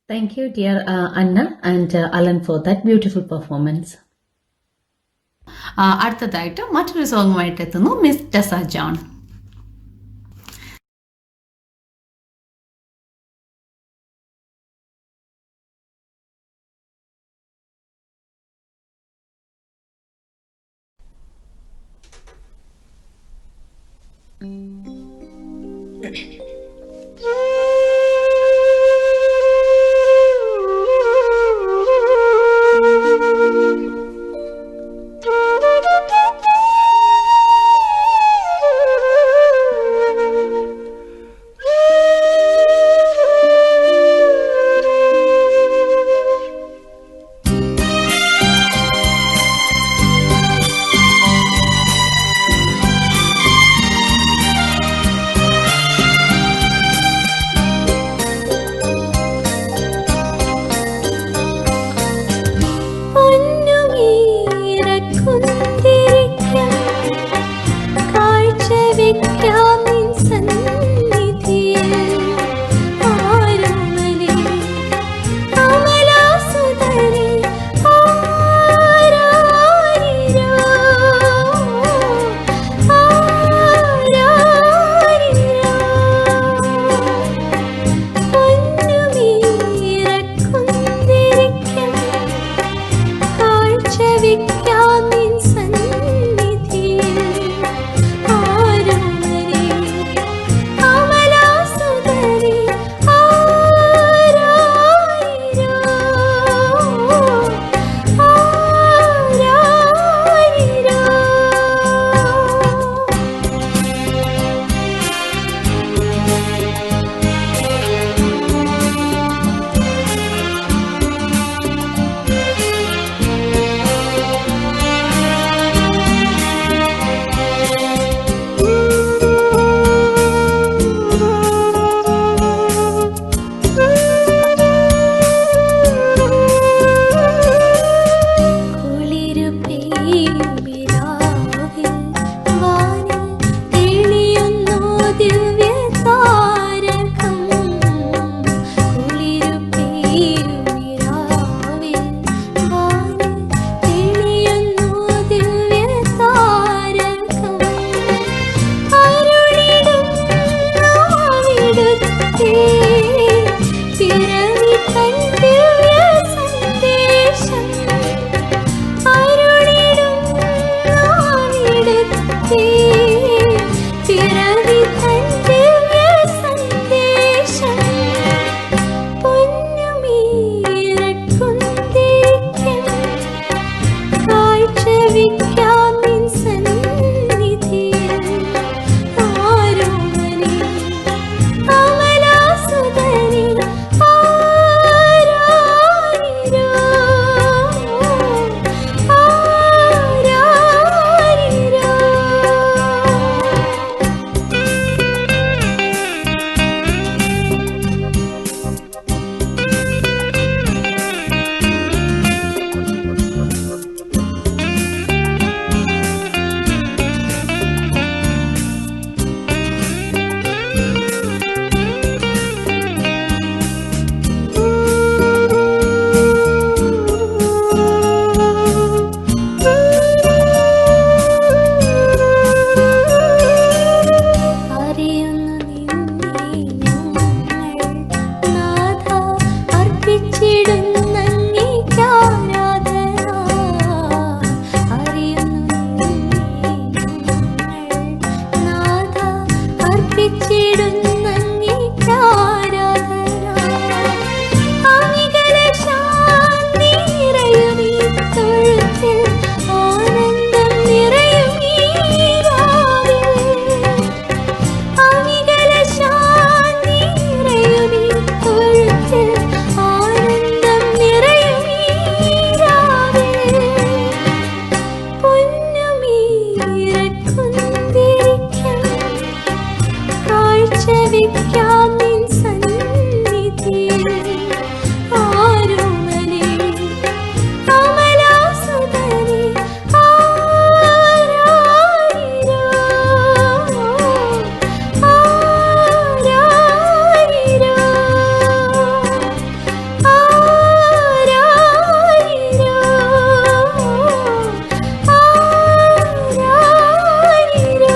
Thank you, dear Anna and Alan, for that beautiful performance. അടുത്തതായിട്ട് മറ്റൊരു സോങ്ങുമായിട്ട് എത്തുന്നു മിസ് ടെസ ജോൺ. വിളിക്കാം നിൻ സന്നിധിയിൽ ആരാധനേ പിറവി തന്റെ സന്ദേശം പൊന്നുമീറക്കുന്തിരിക്കാൻ കാഴ്ച വയ്ക്കാം നിൻ സന്നിധിയിൽ ആരോമലേ അമലാസുതനേ ആരാരിരോ ആരാരിരോ. അറിയുന്നു നിന്നെ ഞങ്ങൾ നാഥ അർപ്പിച്ചിടുന്നങ്ങേക്ക് ആരാധന. അറിയുന്നു നിന്നെ ഞങ്ങൾ നാഥ അർപ്പിച്ചിടുന്നങ്ങേക്ക് ആരാധന. അമികല ശാന്തി നിറയും ഈ തൊഴുത്തിൽ ആനന്ദം നിറയും ഈ രാവിൽ. അമികല ശാന്തി നിറയും ഈ തൊഴുത്തിൽ ആനന്ദം നിറയും ഈ രാവിൽ. പൊന്നുമീറക്കുന്തിരിക്കാൻ കാഴ്ച വയ്ക്കാം നിൻ സന്നിധിയിൽ ആരോമലേ അമലാസുതനേ ആരാരിരോ ആരാരിരോ ആരാരിരോ ആരാരിരോ.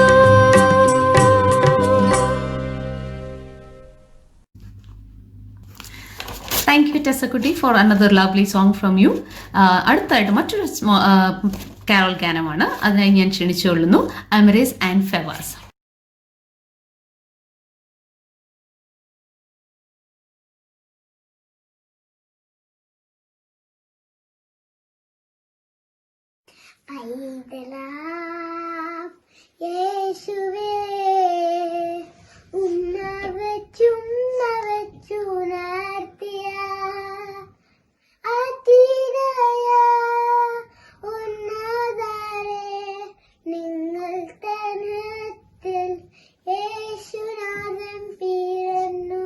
താങ്ക് യു ടെസക്കുട്ടി for another lovely song from you. അടുത്തായിട്ട് മറ്റൊരു കാരോൾ ഗാനമാണ്. അതിനായി ഞാൻ ക്ഷണിച്ചുകൊള്ളുന്നു അമരേസ് ആൻഡ് ഫെവാസ്. പൈതലാം യേശുവേ ഉന്നവച്ചുണർത്തിയ അതിരയ ഉന്നതരെ നിങ്ങൾ തനത്തിൽ യേശുനാഥൻ പിറന്നു.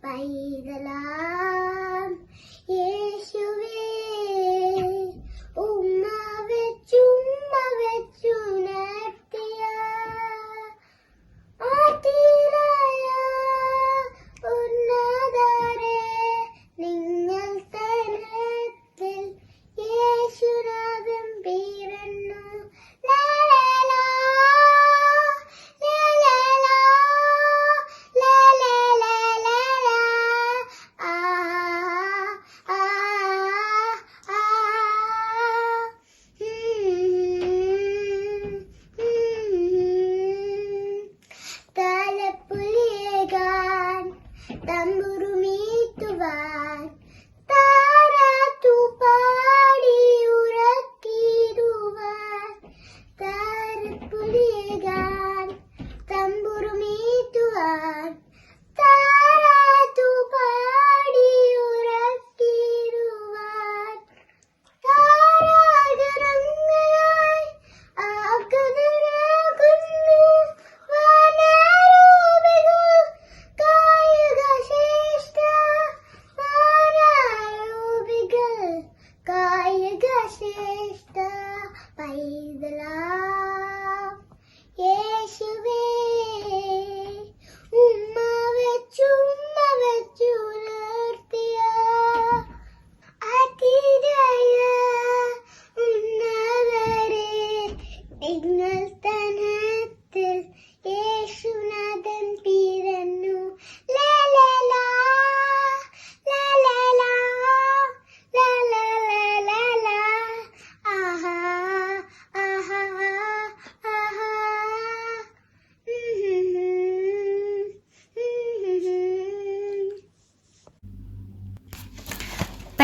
പൈതലാം യേശുവേ ഉമ്മ വെച്ചു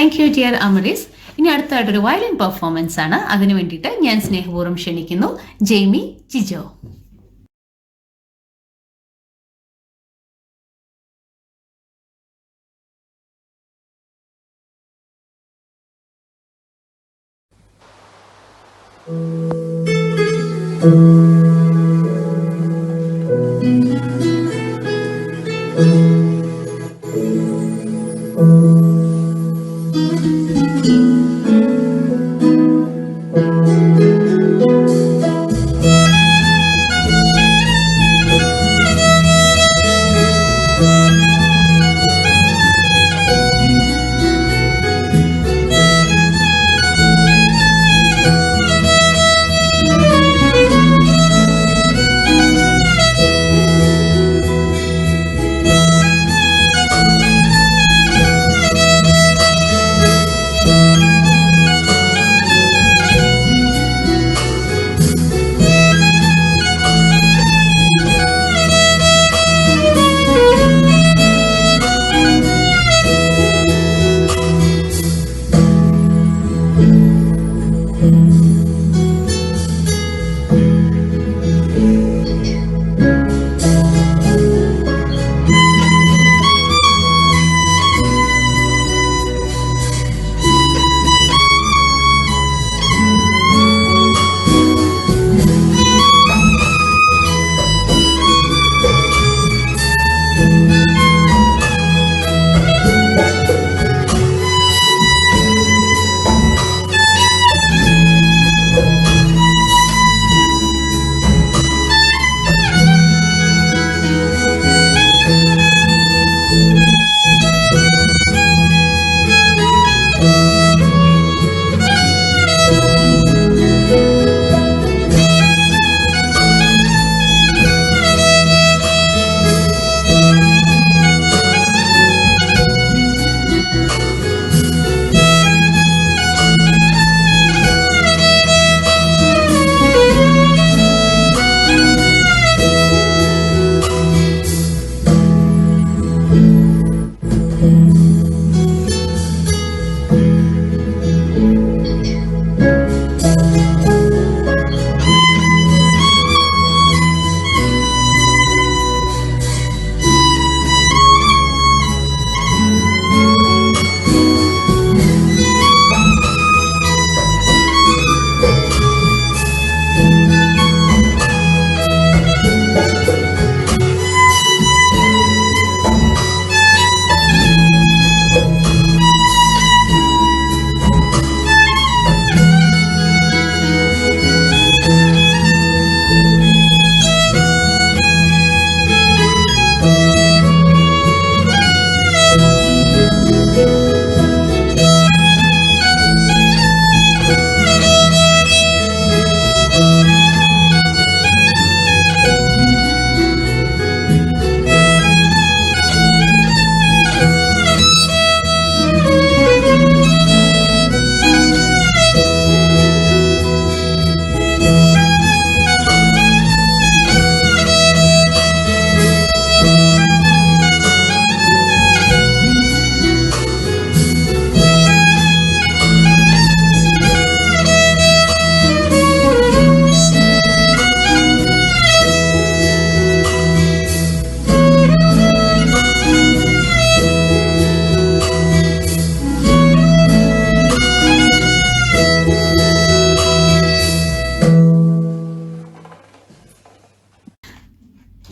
താങ്ക് യു ഡിയർ അമരീസ്. ഇനി അടുത്തായിട്ടൊരു വയലിൻ പെർഫോമൻസ് ആണ്. അതിനു വേണ്ടിയിട്ട് ഞാൻ സ്നേഹപൂർവ്വം ക്ഷണിക്കുന്നു Jaimie Jijo.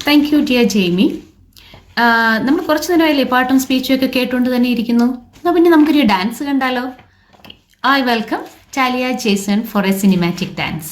Thank you dear Jaimie. നമ്മൾ കുറച്ച് നേരമായില്ലേ പാട്ടും സ്പീച്ചും ഒക്കെ കേട്ടുകൊണ്ട് തന്നെ ഇരിക്കുന്നു. എന്നാൽ പിന്നെ നമുക്കൊരു ഡാൻസ് കണ്ടാലോ? I welcome Talia Jason for a cinematic dance.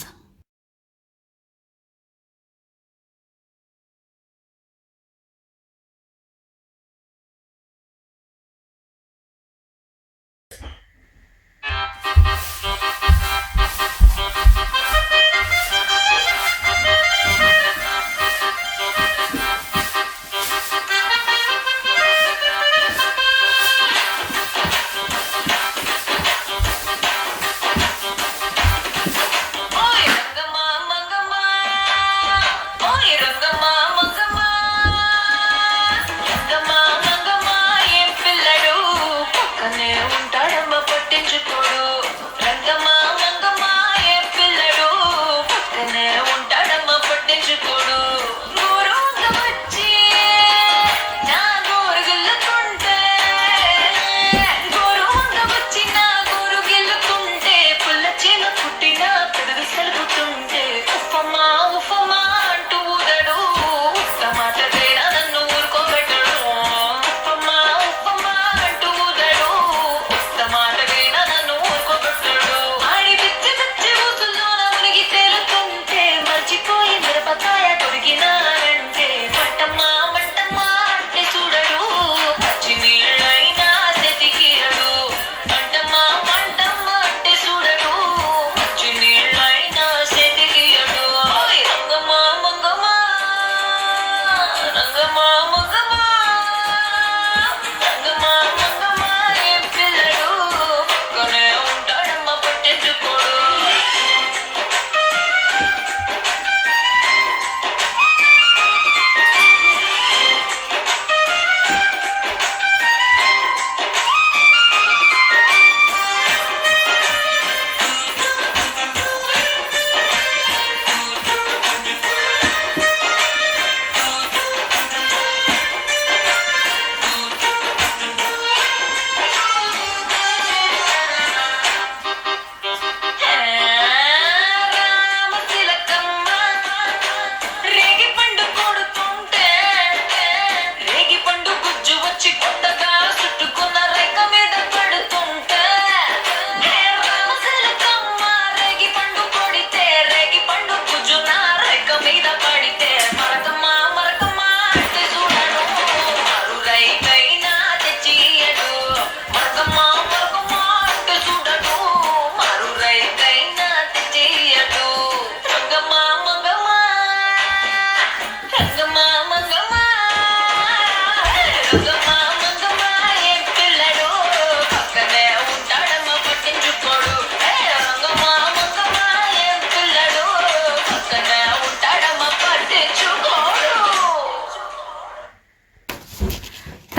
Oi!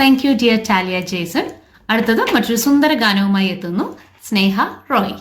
Thank you dear Talia Jason. അടുത്തത് മറ്റൊരു സുന്ദര ഗാനവുമായി എത്തുന്നു സ്നേഹ റോയ്.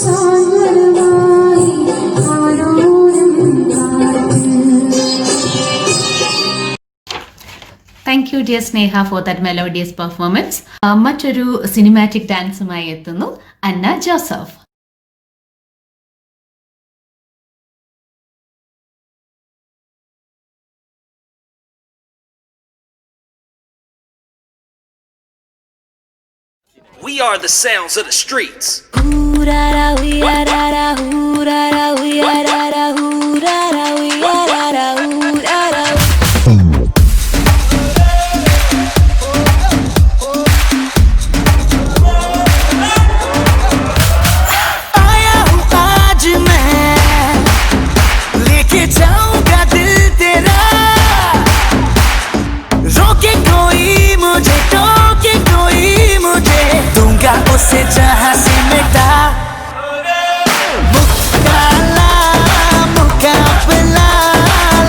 സാന്ത്വനമായി you dear Sneha for that melodious performance. മറ്റൊരു സിനിമാറ്റിക് ഡാൻസുമായി എത്തുന്നു Anna Joseph. We are the sounds of the streets. उसे जहां से मिटा मुकाला मुकाबला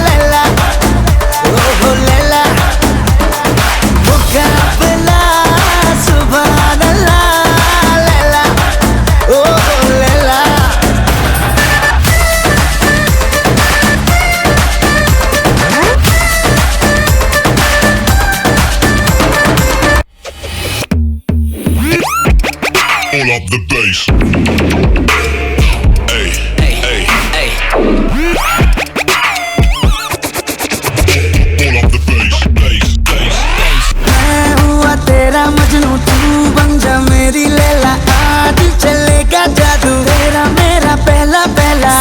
लैला ओ लैला मुकाबला सुभान अल्लाह लैला ओ Laila. Pull up the bass. Hey, hey, hey, hey. Pull up the bass, bass, bass, bass. मैं हुआ तेरा मजनू, तू बन जा मेरी लैला. आज चलेगा जादू तेरा मेरा पहला पहला.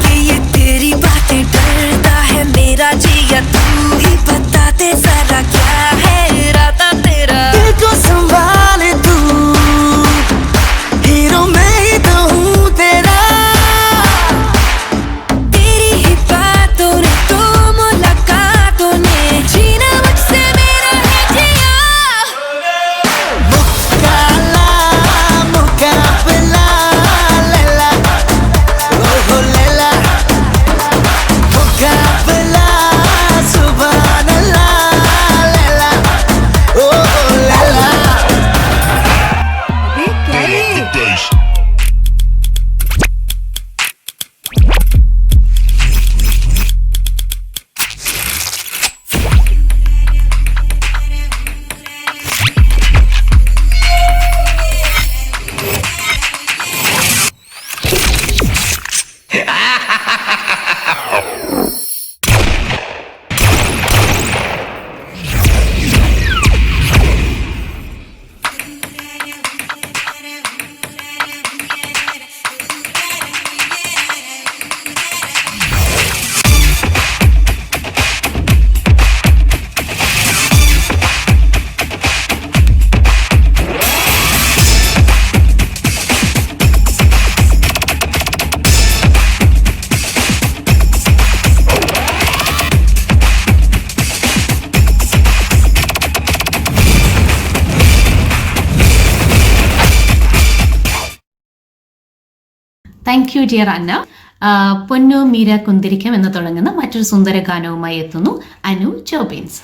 कि ये तेरी बातें डरता है मेरा जिया, तू ही बता दे जरा क्या है इरादा तेरा. दिल को संभाले तू, हीरो मैं ही तो हूँ तेरा. तेरी ही बातों ने तो मुलाकातों ने जीना मुझसे मेरा है जिया. मुकाला मुकाबला लैला ओ लैला मुकाबला सुभान अल्लाह लैला ओ Laila. Pull up the bass. Thank you dear Anna. പൊന്നു മീര കുന്തിരിക്കം എന്ന് തുടങ്ങുന്ന മറ്റൊരു സുന്ദര ഗാനവുമായി എത്തുന്നു അനു ജോബിൻസ്.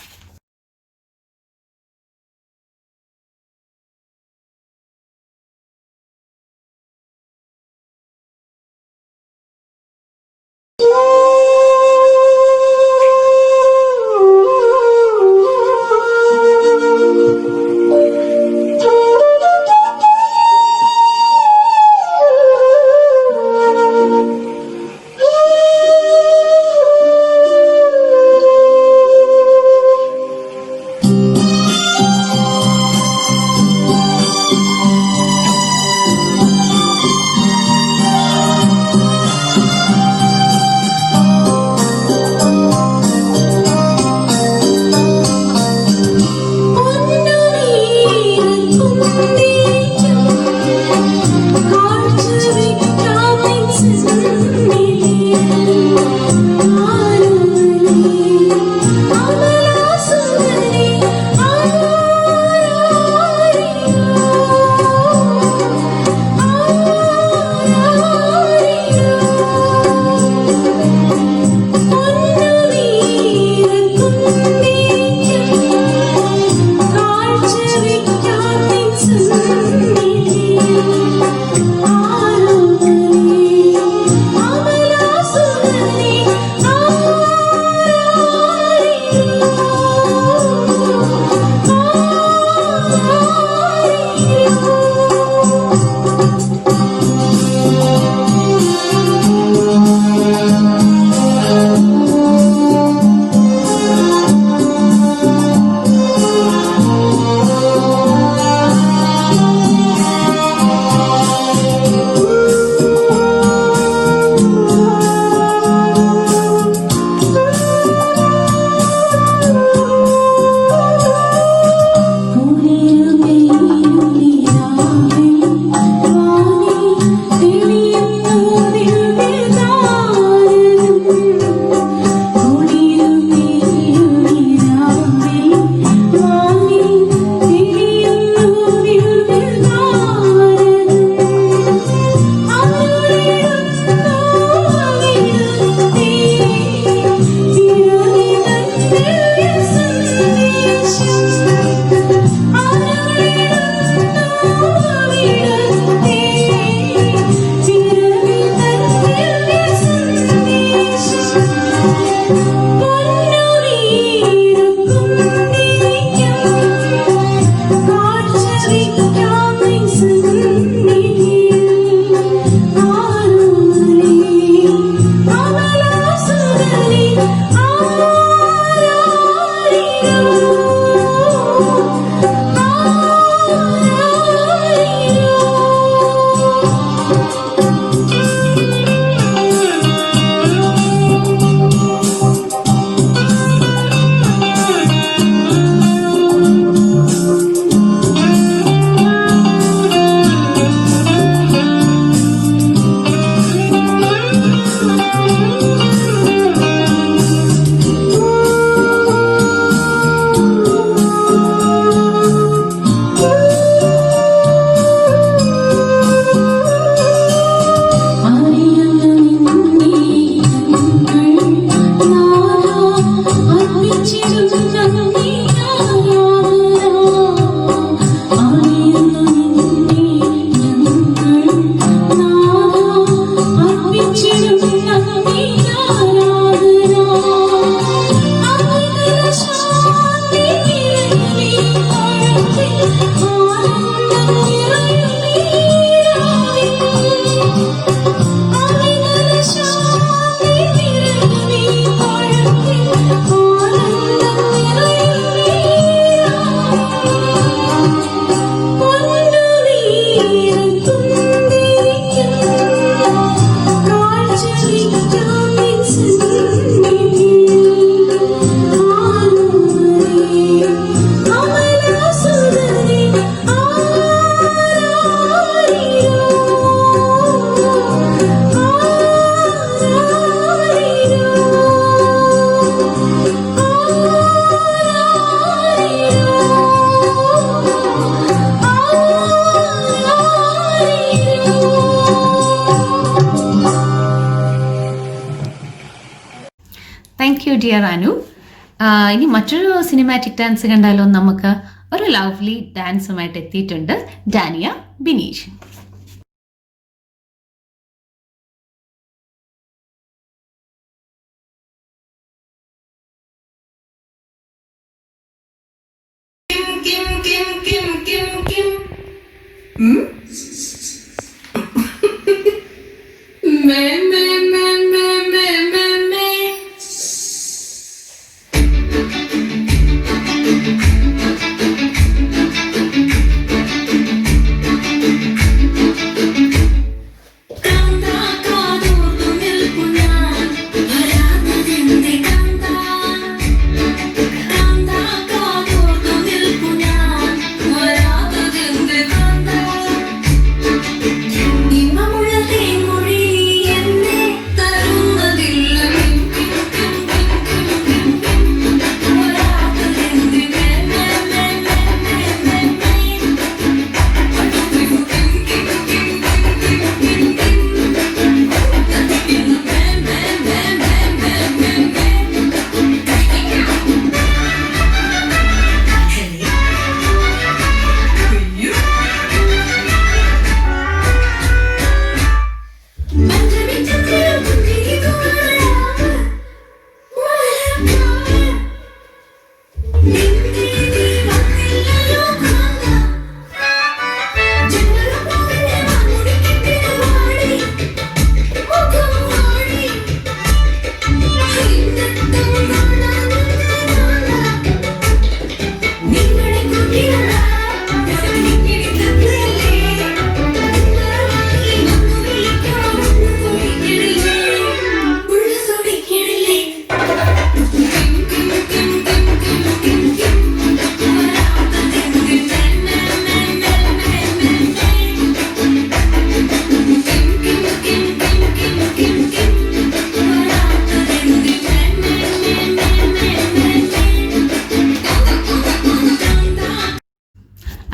ഡിയർ അനു. ഇനി മറ്റൊരു സിനിമാറ്റിക് ഡാൻസ് കണ്ടാലോ നമുക്ക്? ഒരു ലവ്ലി ഡാൻസുമായിട്ട് എത്തിയിട്ടുണ്ട് Dania Bineesh.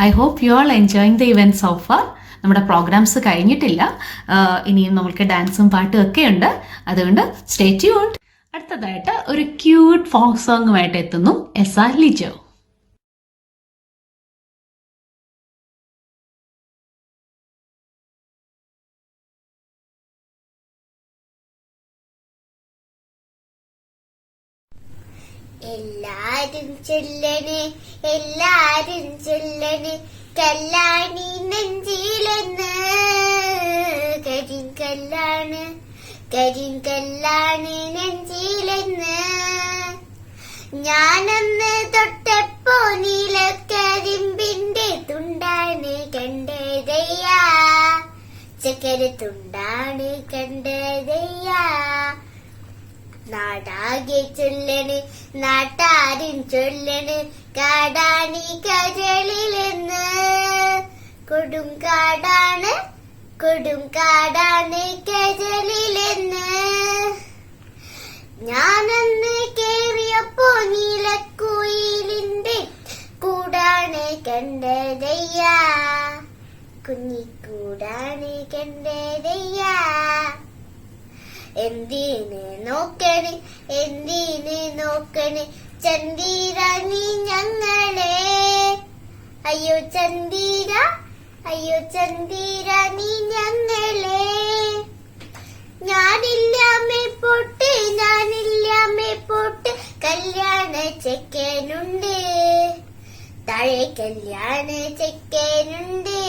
I hope you all enjoying the event so far. നമ്മുടെ പ്രോഗ്രാംസ് കഴിഞ്ഞിട്ടില്ല, ഇനിയും നമുക്ക് ഡാൻസും പാട്ടും ഒക്കെ ഉണ്ട്. അതുകൊണ്ട് സ്റ്റേ ട്യൂൺഡ്. അടുത്തതായിട്ട് ഒരു ക്യൂട്ട് ഫോക്ക് സോങ്ങുമായിട്ട് എത്തുന്നു എസ്ആർ ലിജോ. എല്ലാരും ചൊല്ലണ് എല്ലാരും ചൊല്ലണ് കല്ലാണി നെഞ്ചിലെന്ന് കരിങ്കല്ലാണ് കരിങ്കല്ലാണ് നെഞ്ചിലെന്ന് ഞാനന്ന് തൊട്ടപ്പോ നീലക്കരിമ്പിന്റെ തുണ്ടാണ് കണ്ടതയ്യാ ചക്കര തുണ്ടാണ് കണ്ടതയ്യാ നാടാകെ ചൊല്ലണ് നാട്ടാരും ചൊല്ലണ് കാടാണി കരളിലെന്ന് കൊടുങ്കാടാണ് കൊടുങ്കാടാണ് കരളിലെന്ന് ഞാനന്ന് കേറിയപ്പോ നീലക്കുയിലിന്റെ കൂടാണ് കണ്ടതയ്യാ കുഞ്ഞിക്കൂടാണ് കണ്ടതയ്യാ എന്തിന് നോക്കണ് എന്തിന് നോക്കണ് ചന്ദിര നീ ഞങ്ങളെ അയ്യോ ചന്ദിര നീ ഞങ്ങളെ ഞാനില്ലാമേ പോട്ട് കല്യാണ ചെക്കനുണ്ട് താഴെ കല്യാണ ചെക്കനുണ്ട്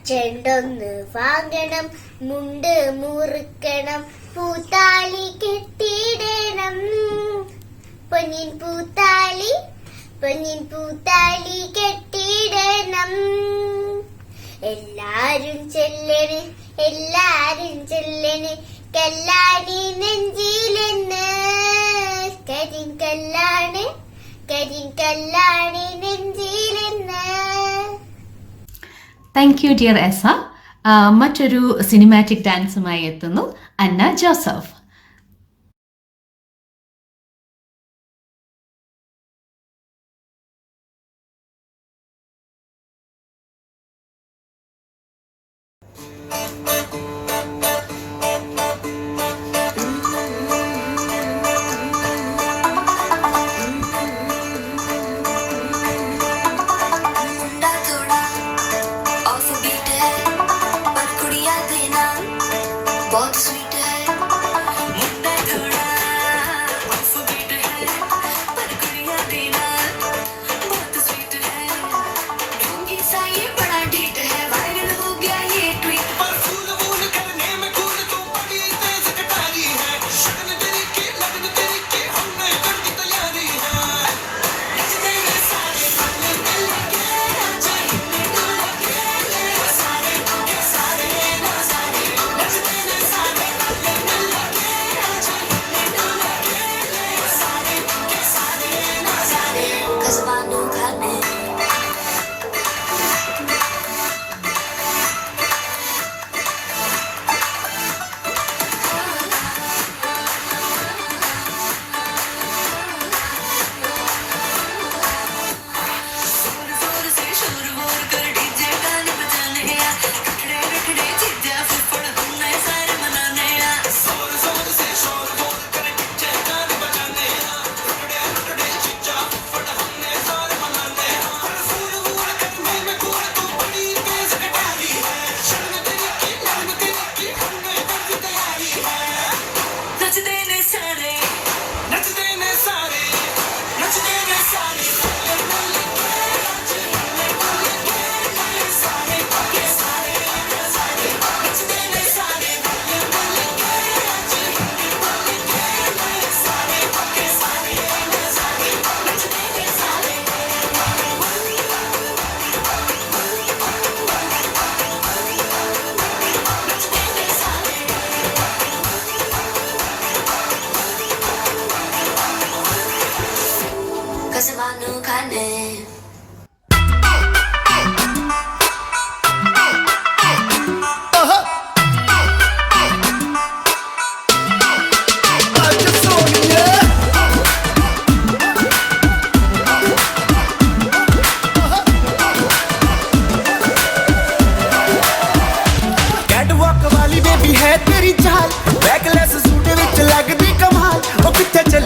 ചെണ്ടൊന്ന് വാങ്ങണം മുണ്ട് മുറുക്കണം പൂത്താലി കെട്ടിയിടണം പൊന്നിൻ പൂത്താലി കെട്ടിയിടണം എല്ലാരും ചെല്ലണ് കല്ലാണി നെഞ്ചിലെന്ന് കരിങ്കല്ലാണ് നെഞ്ചിലെന്ന്. താങ്ക് യു ഡിയർ എസ. മറ്റൊരു സിനിമാറ്റിക് ഡാൻസുമായി എത്തുന്നു അന്ന ജോസഫ്.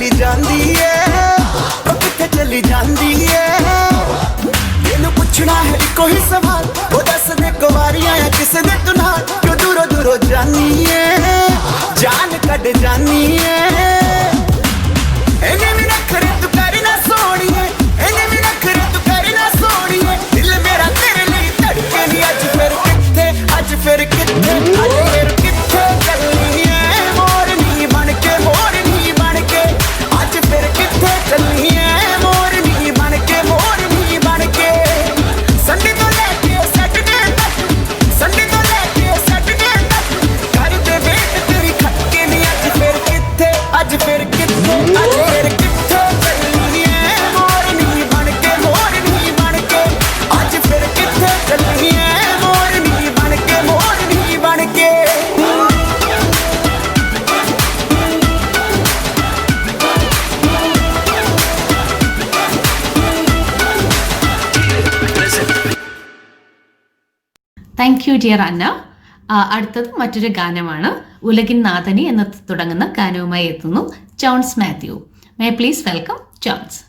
चली जांदी है, ओ किथे चली जांदी है। तेनू पुछना है कोई सवाल, ओ दस दे कुवारी आया किस दे तू नाल, क्यों दूरों दूरों जानी है, जान कट जानी है। इन्हें भी नखरे तू करना सोनिए, इन्हें भी नखरे तू करना सोनिए, दिल मेरा तेरे लिए धड़के नहीं। अज फिर किथे, अज फिर किथे, अज फिर किथे चलनी है मोरनी बनके, मोरनी बनके। अज फिर किथे चलनी है मोरनी बनके, मोरनी बनके। संडे तो लेके सैटरडे तक, संडे तो लेके सैटरडे तक कर दे वेट तेरी खटके नहीं। अज फिर किथे, अज फिर किथे, अज फिर किथे चलनी है मोरनी बनके, मोरनी बनके। अज फिर किथे चलनी है मोरनी बनके, मोरनी बनके। Thank you dear Anna. അടുത്തത് മറ്റൊരു ഗാനമാണ്. ഉലകിൻ നാഥനി എന്ന് തുടങ്ങുന്ന ഗാനവുമായി എത്തുന്നു Johns Mathew. May please welcome Johns.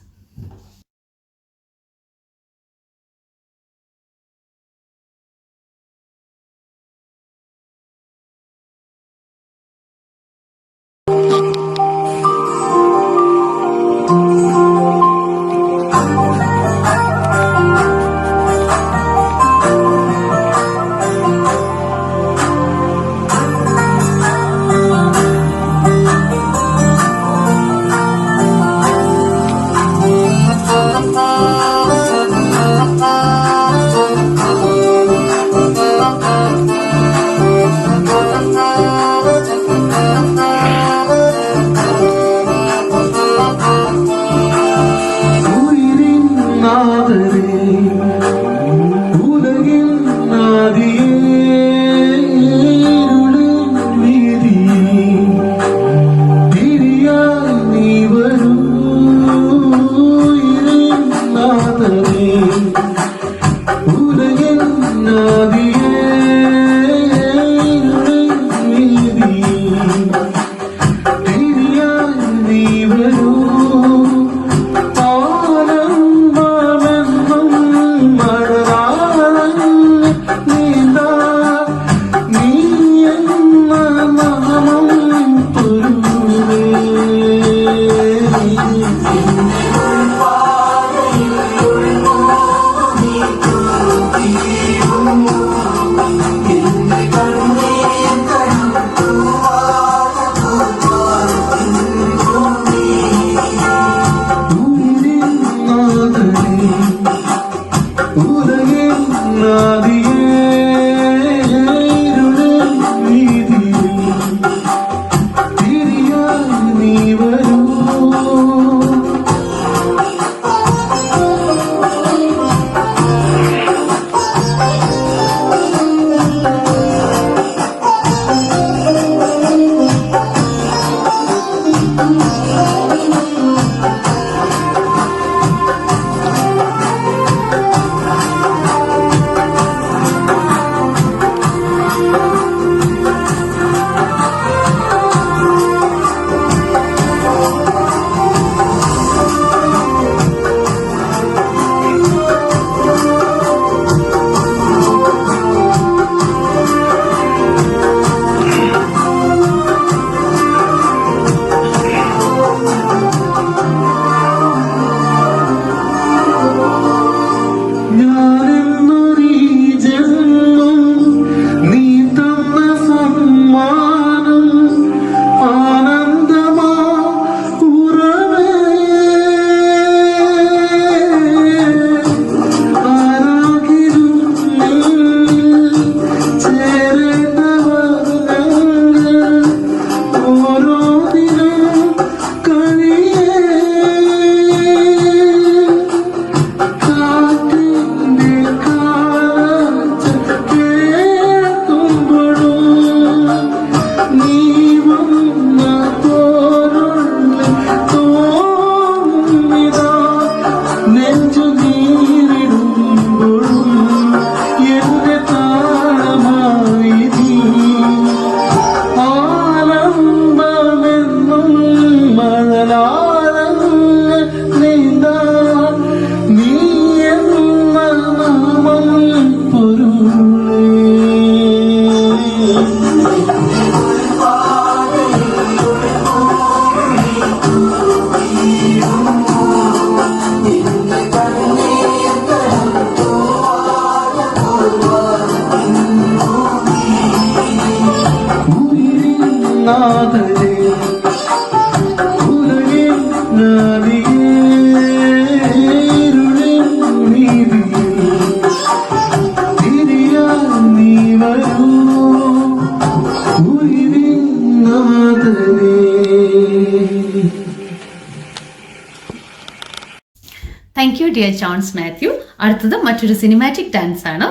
Thank you dear Johns Mathew. അടുത്തത് മറ്റൊരു സിനിമാറ്റിക് ഡാൻസ് ആണ്.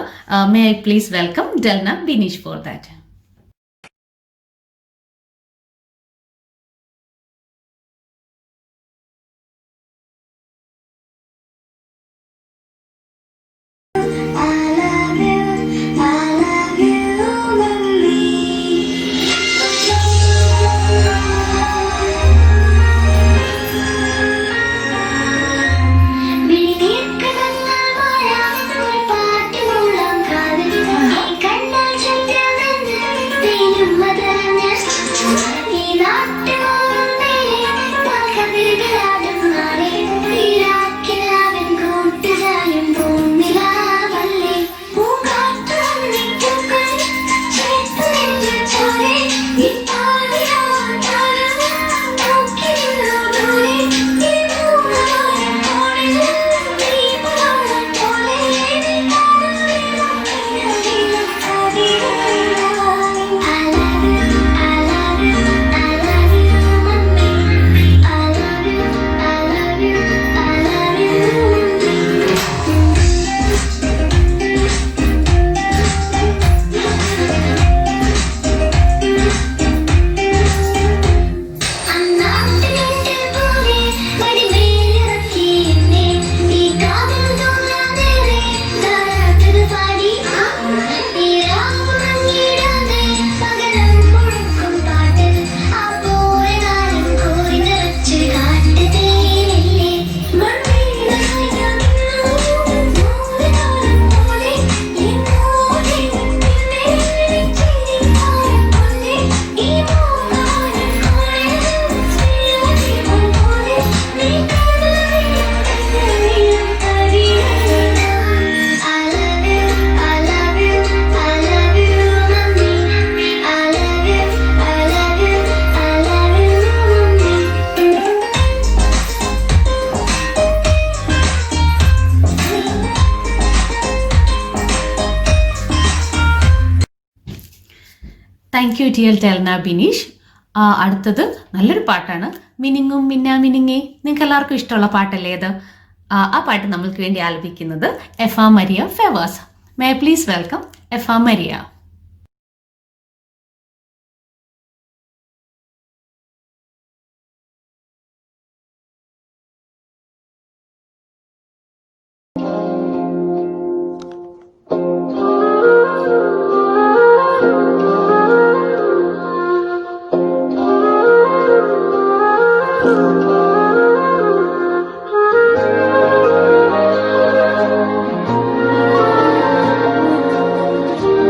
May I please welcome Delna Bineesh for that. Thank you dear Delna Bineesh. അടുത്തത് നല്ലൊരു പാട്ടാണ്, മിനിങ്ങും മിന്നാ മിനിങ്ങേ. നിങ്ങൾക്ക് എല്ലാവർക്കും ഇഷ്ടമുള്ള പാട്ടല്ലേ അത്? ആ പാട്ട് നമ്മൾക്ക് വേണ്ടി ആലപിക്കുന്നത് എഫ മരിയ ഫെവാസ്. മേ ഐ പ്ലീസ് വെൽക്കം എഫ മരിയ.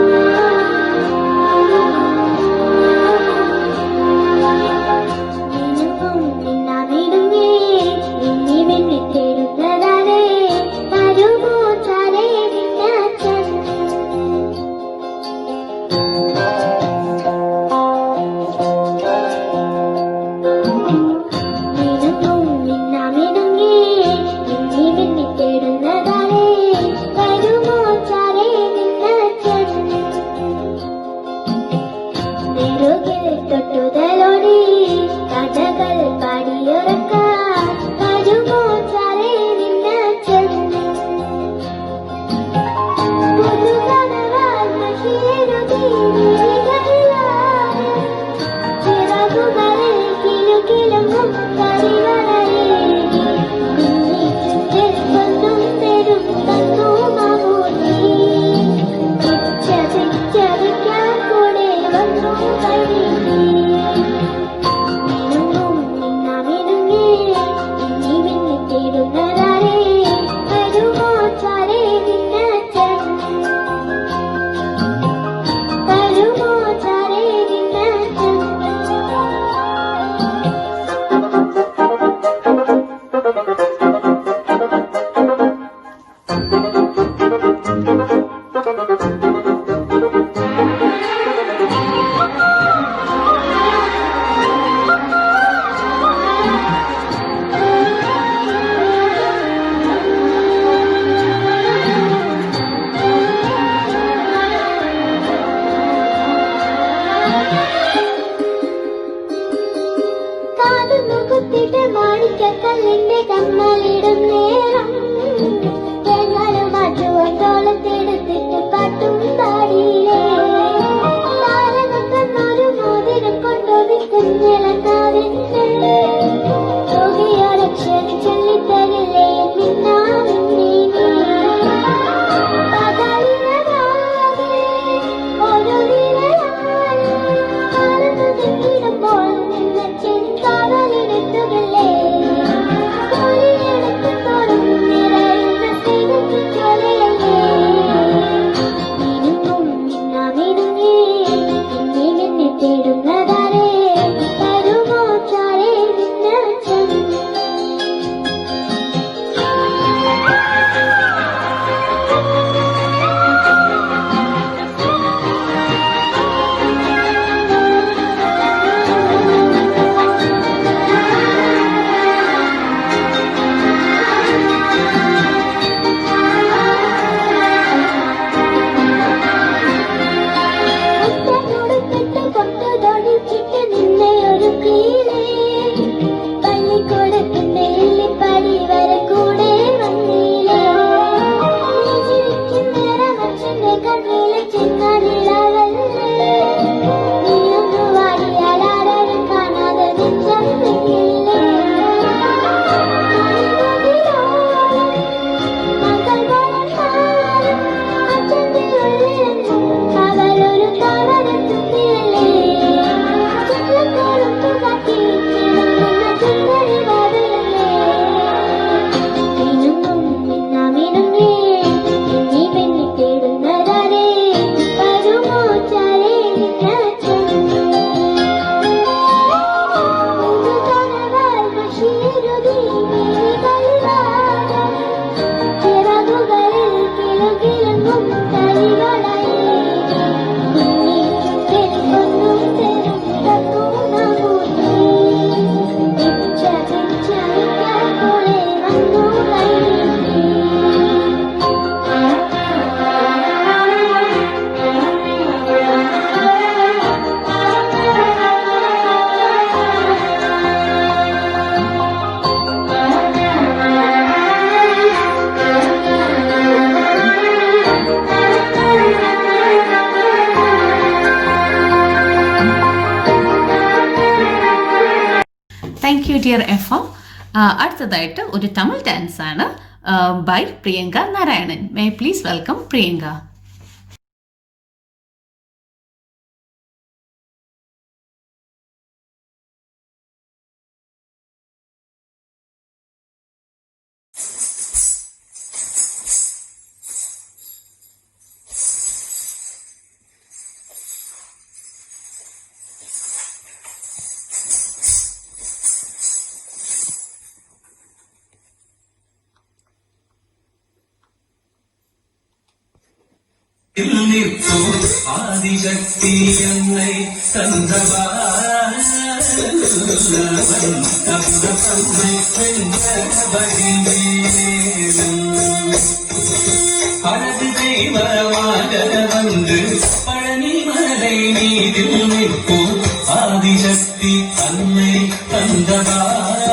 I കല്ലിന്റെ കമ്മലിടും നേരം തേങ്ങാലും മാറ്റുവാൻ തോളത്തെടുത്തിട്ട് പാട്ടും പാടിയില്ലേ താരകൊന്നൊരു മോതിരം കൊണ്ടൊരു കുഞ്ഞിളക്കാവിന്റെ രോഗിയോടക്ഷരം ചൊല്ലിത്തരില്ലേ മിന്നാമിന്നീ ഒരു നിരയായി പറന്നു തിങ്ങിടുമ്പോൾ നിന്ന ചെങ്കാവലിനെത്തുകല്ലേ കോരിയെടുത്തോറും നിറയുന്ന സ്നേഹത്തിൻ ജ്വലയല്ലേ മിനുങ്ങും മിന്നാമിനുങ്ങേ എന്നെ നിന്നെ തേടുന്നതാരേ തരുമോ ചാരേ നിന്നച്ഛൻ മുത്തനോടുത്തിട്ട് പൊട്ടുതൊടിച്ചിട്ട് നിന്നെ ഒരുക്കിയില്ലേ പള്ളിക്കൂടത്തിന്റെ ഇല്ലിപ്പടി വരെ കൂടെ വന്നില്ലേ നീ ചിരിക്കുന്നേരം അച്ഛന്റെ കണ്ണിലെ ചെങ്ങാനിളവല്ലേ നീയൊന്നു വാടിയാൽ ആരും കാണാതെ നെഞ്ചം വെക്കില്ലേ മകൾ വളർന്നാലും അച്ഛന്റെ ഉള്ളിലെന്നും അവരൊരു താമരത്തുമ്പിയല്ലേ ചുറ്റത്തോളം കാട്ടി കിടക്കുന്ന ചുണ്ടരി വാതിലല്ലേ മിനുങ്ങും മിന്നാമിനുങ്ങേ നീ പെണ്ണി തേടുന്നതാരേ വരുമോ ചാരേ നിന്നച്ഛൻ ഒരു കനവാൽ ബഷീറുദീ മേഘകൽവാനം ചിറകുകളിൽ കിലുകിലുങ്ങും കരികളല്ലേ കുഞ്ഞി ചുണ്ടിൽ പൊന്നും തരും തക്കൂണമൂർത്തി പിച്ച പിച്ച വിക്കാൻ പോലെ വന്നു താങ്ക് യു ഡിയർ FM. അടുത്തതായിട്ട് ഒരു തമിഴ് ഡാൻസ് ആണ് by Priyanka Narayanan. May please welcome Priyanka. Adishakti என்னை தந்தவாய் அழகு தெய்வமாக வந்து பழனிமலை மீதில் நிற்போம் ஆதிசக்தி அன்னை தந்தவாய்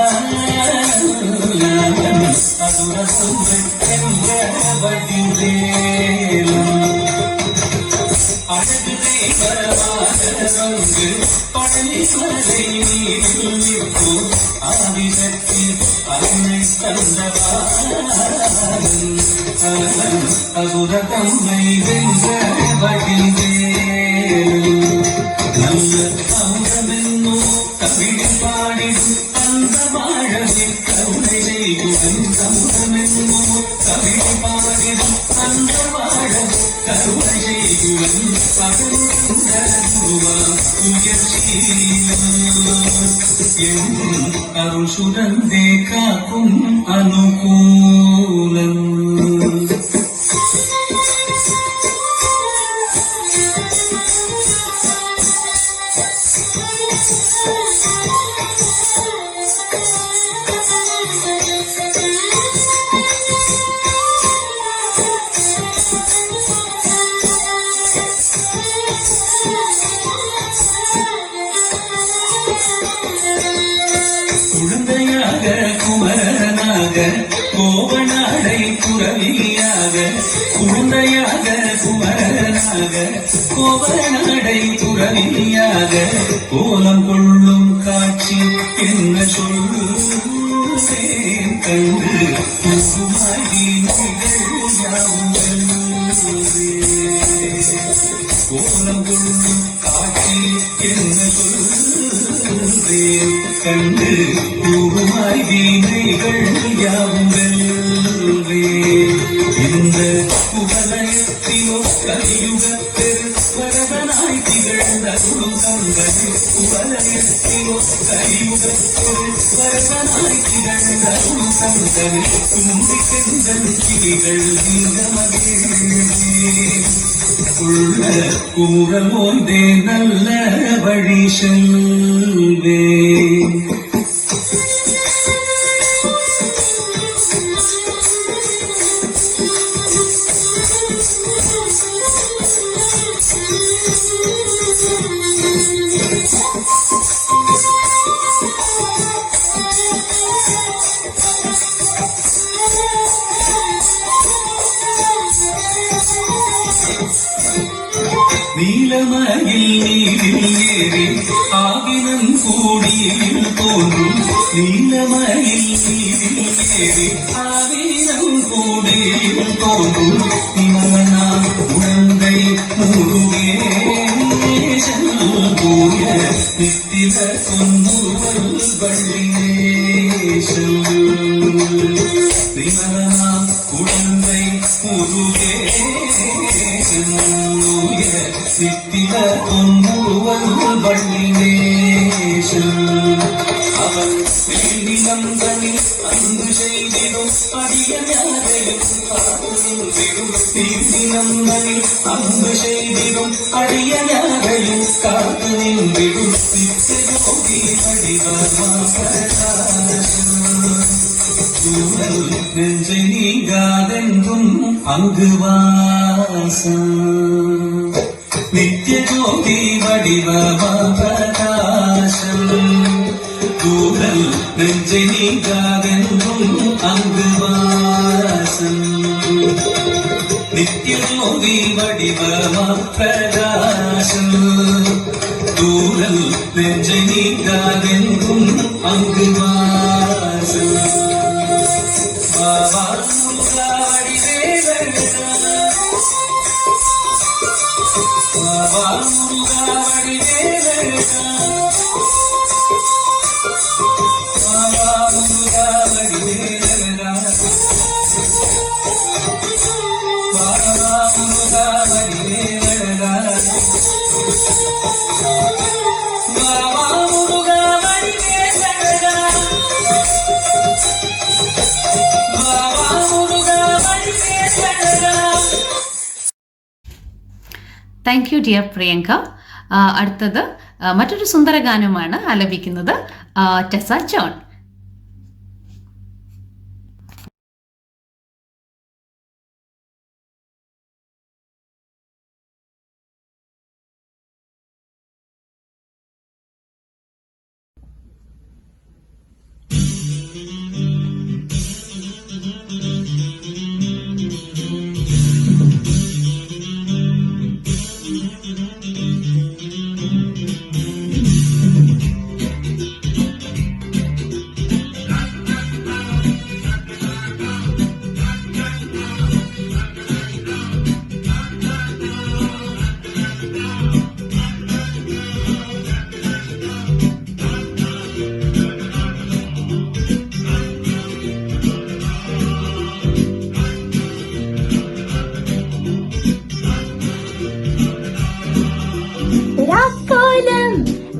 அதுரசம் என்ற வடிவேலும் அழகு தெய்வமாக வந்து பழனிமலை மீதில் நிற்போம் ஆதிசக்தி அன்னை தந்தவாய் அகுர தம்மை வென்ற வடிவேலும் நல்ல அமுதமென்னோ தமிழில் பாடிடும் அந்த வாழவில் கருணை செய்யுடன் அமுதமென்னோ தமிழில் பாடிடும் அந்த வாழவில் கருணை செய்யுடன் அருள் சுரந்தே காக்கும் அனுகூலம் குழந்தையாக குமர கோவனாடை புறவியாக குழந்தையாக குமரனாக கோவனாடை புறவியாக கோலம் கொள்ளும் காட்சி என்ன சொல்லுவேன் கண்டு குசுமாகி கோலம் கொள்ளும் காட்சி என்ன சொல்லுவேன் கண்டு பூமாய் வீணைகள் யாவும் இந்த குவலயத்திலோ கலியுக பெருவரவனாய் திகழ்ந்தருளும் கண்கள் குவலயத்திலோ கலியுக பெருவரவனாய் திகழ்ந்தருளும் கண்கள் தும்பிக்கெந்தன் கிளிகள் இந்த உள்ள கூறல் ஒன்றே நல்ல வழி செல்வே. நீலமயில் நீரில் ஏறி ஆகினம் கூடியில் தோன்றும் நீலமயில் நீரில் ஏறி ஆகினம் கூடியில் தோன்றும் நிமலனா உடந்தை முருகேசன் தூய நித்தில பொன்முருவல் வள்ளியேசன் நிமலனா உடந்தை முருகேசன் சித்தில பொன்முருவல் வள்ளினேசன் அவன் நந்தனில் அன்பு செய்திடும் அடியனையும் நந்தனில் அன்பு செய்திடும் அடியனையும் காத்து நின்றிடும் நித்தியோகி வடிவமாசூழல் நெஞ்சை நீங்காதென்றும் அங்கு வாசம் நித்ய ஜோதி வடிவமா பிரகாசம் கூடல் நெஞ்சை நீங்காதென்றும் அங்கு வாசம் நித்ய ஜோதி வடிவமா பிரகாசம் கூடல் நெஞ்சை நீங்காதென்றும் அங்கு வாசம் பாபா முருகாடி தேவர்களா பாபா முருகாடி தேவர்களா பாபா முருகாடி தேவர்களா பாபா முருகாடி தேவர்களா பாபா முருகாடி தேவர்களா பாபா முருகாடி தேவர்களா. Thank you dear Priyanka. അടുത്തത് മറ്റൊരു സുന്ദര ഗാനമാണ് ആലപിക്കുന്നത് ടെസ ജോൺ.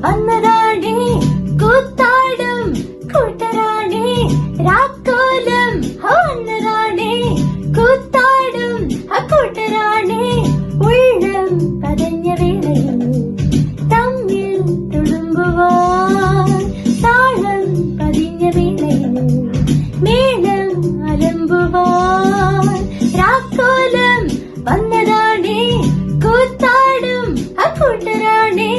വന്നതാണേ കൂത്താടും കൂട്ടരാണേ രാക്കോലം വന്നതാണേ കൂത്താടും കൂട്ടരാണേ ഉള്ളം പതഞ്ഞ വേളയിൽ തമ്മിൽ തുളുമ്പുവാൻ താളം പതിഞ്ഞ വേളയിൽ മേളം അലമ്പുവാൻ രാക്കോലം വന്നതാണേ കൂത്താടും കൂട്ടരാണേ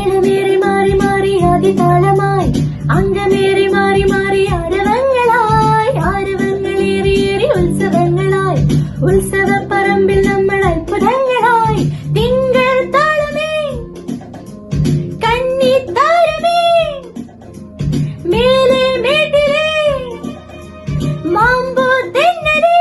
ഈണമേറി മാറി മാറി ആദിതാളമായി അംഗമേറി മാറി മാറി ആരവങ്ങളായി ആരവങ്ങളേറിയേറി ഉത്സവങ്ങളായി ഉത്സവപ്പറമ്പിൽ നമ്മൾ അത്ഭുതങ്ങളായി തിങ്കൾ താളമേ കന്നിത്താരമേ മേലെ മേട്ടിലേ മാമ്പോ തെന്നലേ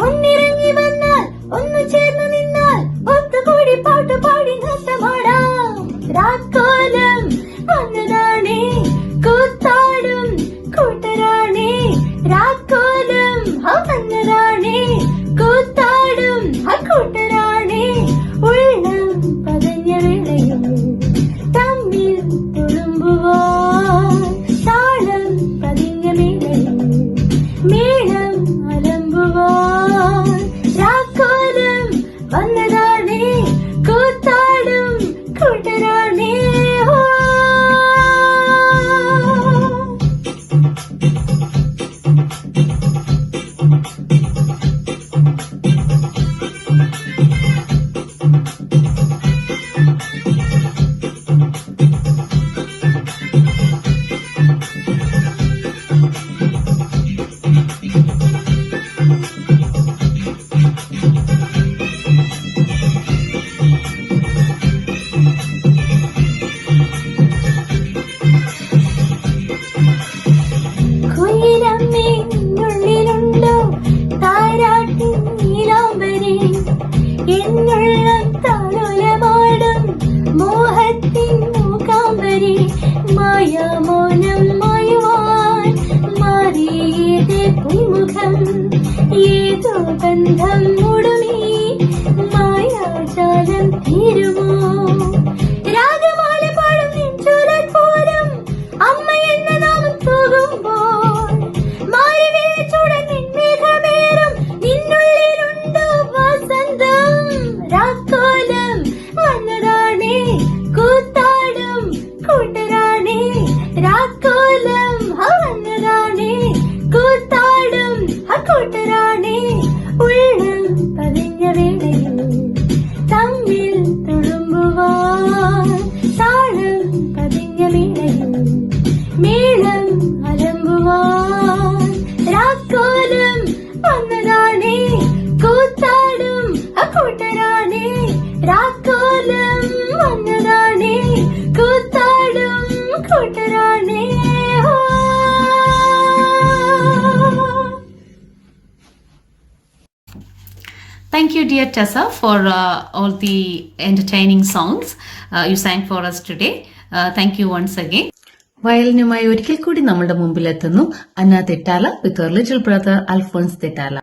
ഒന്നിറങ്ങി വന്നാൽ ഒന്നു ചേർന്നു നിന്നാൽ ഒത്തുകൂടി പാട്ട് പാടി നൃത്തമാടാം രാക്കോലം വന്നതാണേ കൂത്താടും കൂട്ടരാണേ രാക്കോലം വന്നതാണേ കൂത്താടും കൂട്ടരാണേ ഉള്ളം പതഞ്ഞ വേളയിൽ തമ്മിൽ തുളുമ്പുവാൻ താളം പതിഞ്ഞ വേളയിൽ മേളം അലമ്പുവാൻ രാക്കോലം വന്നതാണേ കൂത്താടും കൂട്ടരാണേ കുയിലമ്മേ ഉള്ളിലുണ്ടോ താരാട്ടിൻ നീലാംബരി എന്നുള്ള താലോലമാടും മോഹത്തിൻ മൂകാംബരി മായാമോനം മായുവാൻ മാറിയതേ പൊയ്മുഖം ഏതോ ബന്ധം മുടുമീ മായാജാലം തീരുമോ രാഗമാല പാടും നെഞ്ചുലൽ പോലും അമ്മ എന്ന നാമം തൂകുമ്പോൾ മാറിവില്ല ചൂടൻ നിന്മേഘമേറും നിന്നുള്ളിലുണ്ടോ വസന്തം രാക്കോലം വന്നതാണേ കൂത്താടും കൂട്ടരാണേ രാക്കോലം വന്നതാണേ കൂത്താടും കൂട്ടരാണേ ഉള്ളം പതിഞ്ഞ വേളയിൽ തമ്മിൽ തുളുമ്പുവാൻ താളം പതിഞ്ഞ വേളയിൽ മേളം അലമ്പുവാൻ രാക്കോലം വന്നതാണേ കൂത്താടും കൂട്ടരാണേ രാക്കോലം വന്നതാണേ കൂത്താടും കൂട്ടരാണേ Thank you, dear Tessa, for all the entertaining songs you sang for us today. Thank you once again. വയലിനുമായി ഒരിക്കൽ കൂടി നമ്മുടെ മുമ്പിലെത്തുന്നു അന്ന തെറ്റാല വിത്ത് her little brother Alphonse തെറ്റാല.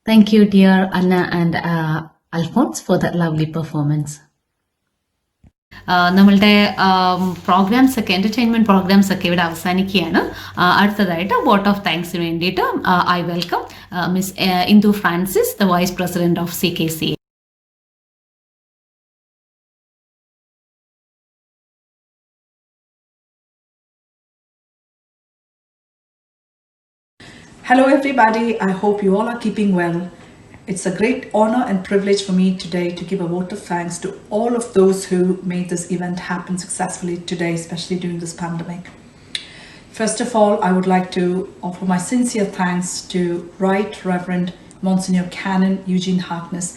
Thank you, dear Anna and Alphonse, for that lovely performance. നമ്മളുടെ programmes ഒക്കെ entertainment programmes ഒക്കെ ഇവിടെ അവസാനിക്കുകയാണ്. അടുത്തതായിട്ട് vote of താങ്ക്സിന് വേണ്ടിയിട്ട് I welcome miss Indu Francis, the vice president of CKCA. Hello everybody, I hope you all are keeping well. It's a great honor and privilege for me today to give a vote of thanks to all of those who made this event happen successfully today, especially during this pandemic. First of all, I would like to offer my sincere thanks to Right Reverend Monsignor Canon Eugene Harkness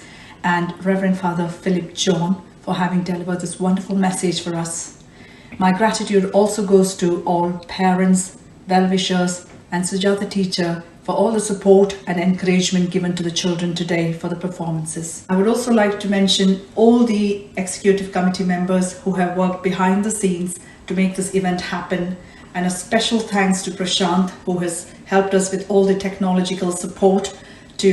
and Reverend Father Philip John for having delivered this wonderful message for us. My gratitude also goes to all parents, well-wishers and Sujata teacher for all the support and encouragement given to the children today for the performances. I would also like to mention all the executive committee members who have worked behind the scenes to make this event happen, and a special thanks to Prashant, who has helped us with all the technological support to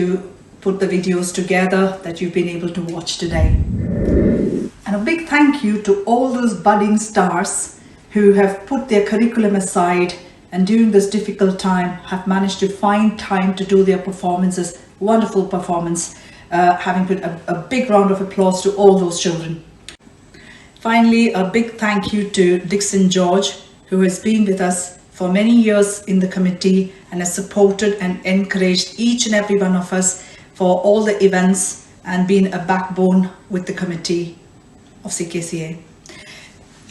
put the videos together that you've been able to watch today. And a big thank you to all those budding stars who have put their curriculum aside and during this difficult time have managed to find time to do their performances, wonderful performance, having put a big round of applause to all those children. Finally, a big thank you to Dixon George, who has been with us for many years in the committee and has supported and encouraged each and every one of us for all the events and been a backbone with the committee of CKCA.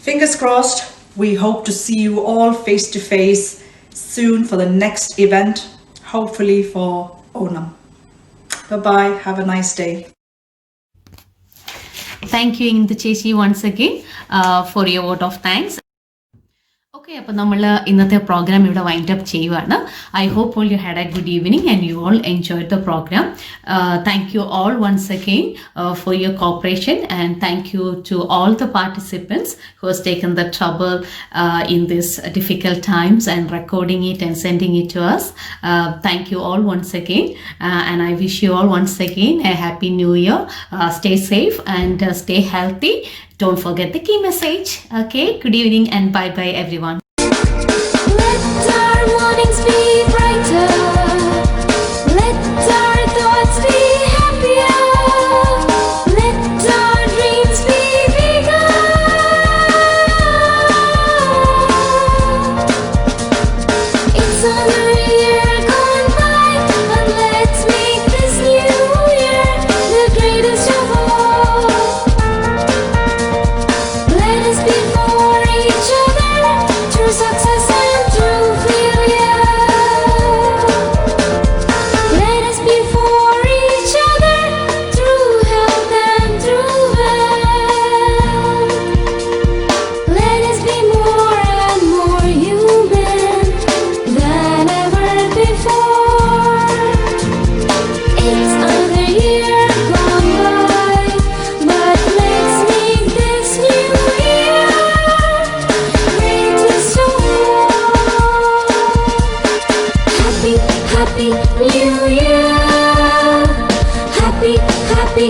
Fingers crossed, we hope to see you all face to face soon for the next event, hopefully for Onam. Bye-bye, have a nice day. Thank you, Indu Chechi, once again for your vote of thanks. Okay, അപ്പോൾ നമ്മൾ ഇന്നത്തെ programme ഇവിടെ wind up ചെയ്യുവാണ്. I hope all you had a good evening and you all enjoyed the program. Thank you all once again for your cooperation, and thank you to all the participants who has taken the trouble in these difficult times and recording it and sending it to us. Thank you all once again, and I wish you all once again a happy new year. Stay safe and stay healthy. Don't forget the key message. Okay, good evening and bye bye everyone. Let our mornings be brighter. Let our thoughts be happier. Let our dreams be bigger. It's another year gone by, but let's make this new year the greatest of all. Let us be for each other through success and through failure. Let us be for each other through health and through wealth. Let us be more and more human than ever before. It's another year gone by, but let's make this new year greatest of all. Happy, happy New Year. Happy, happy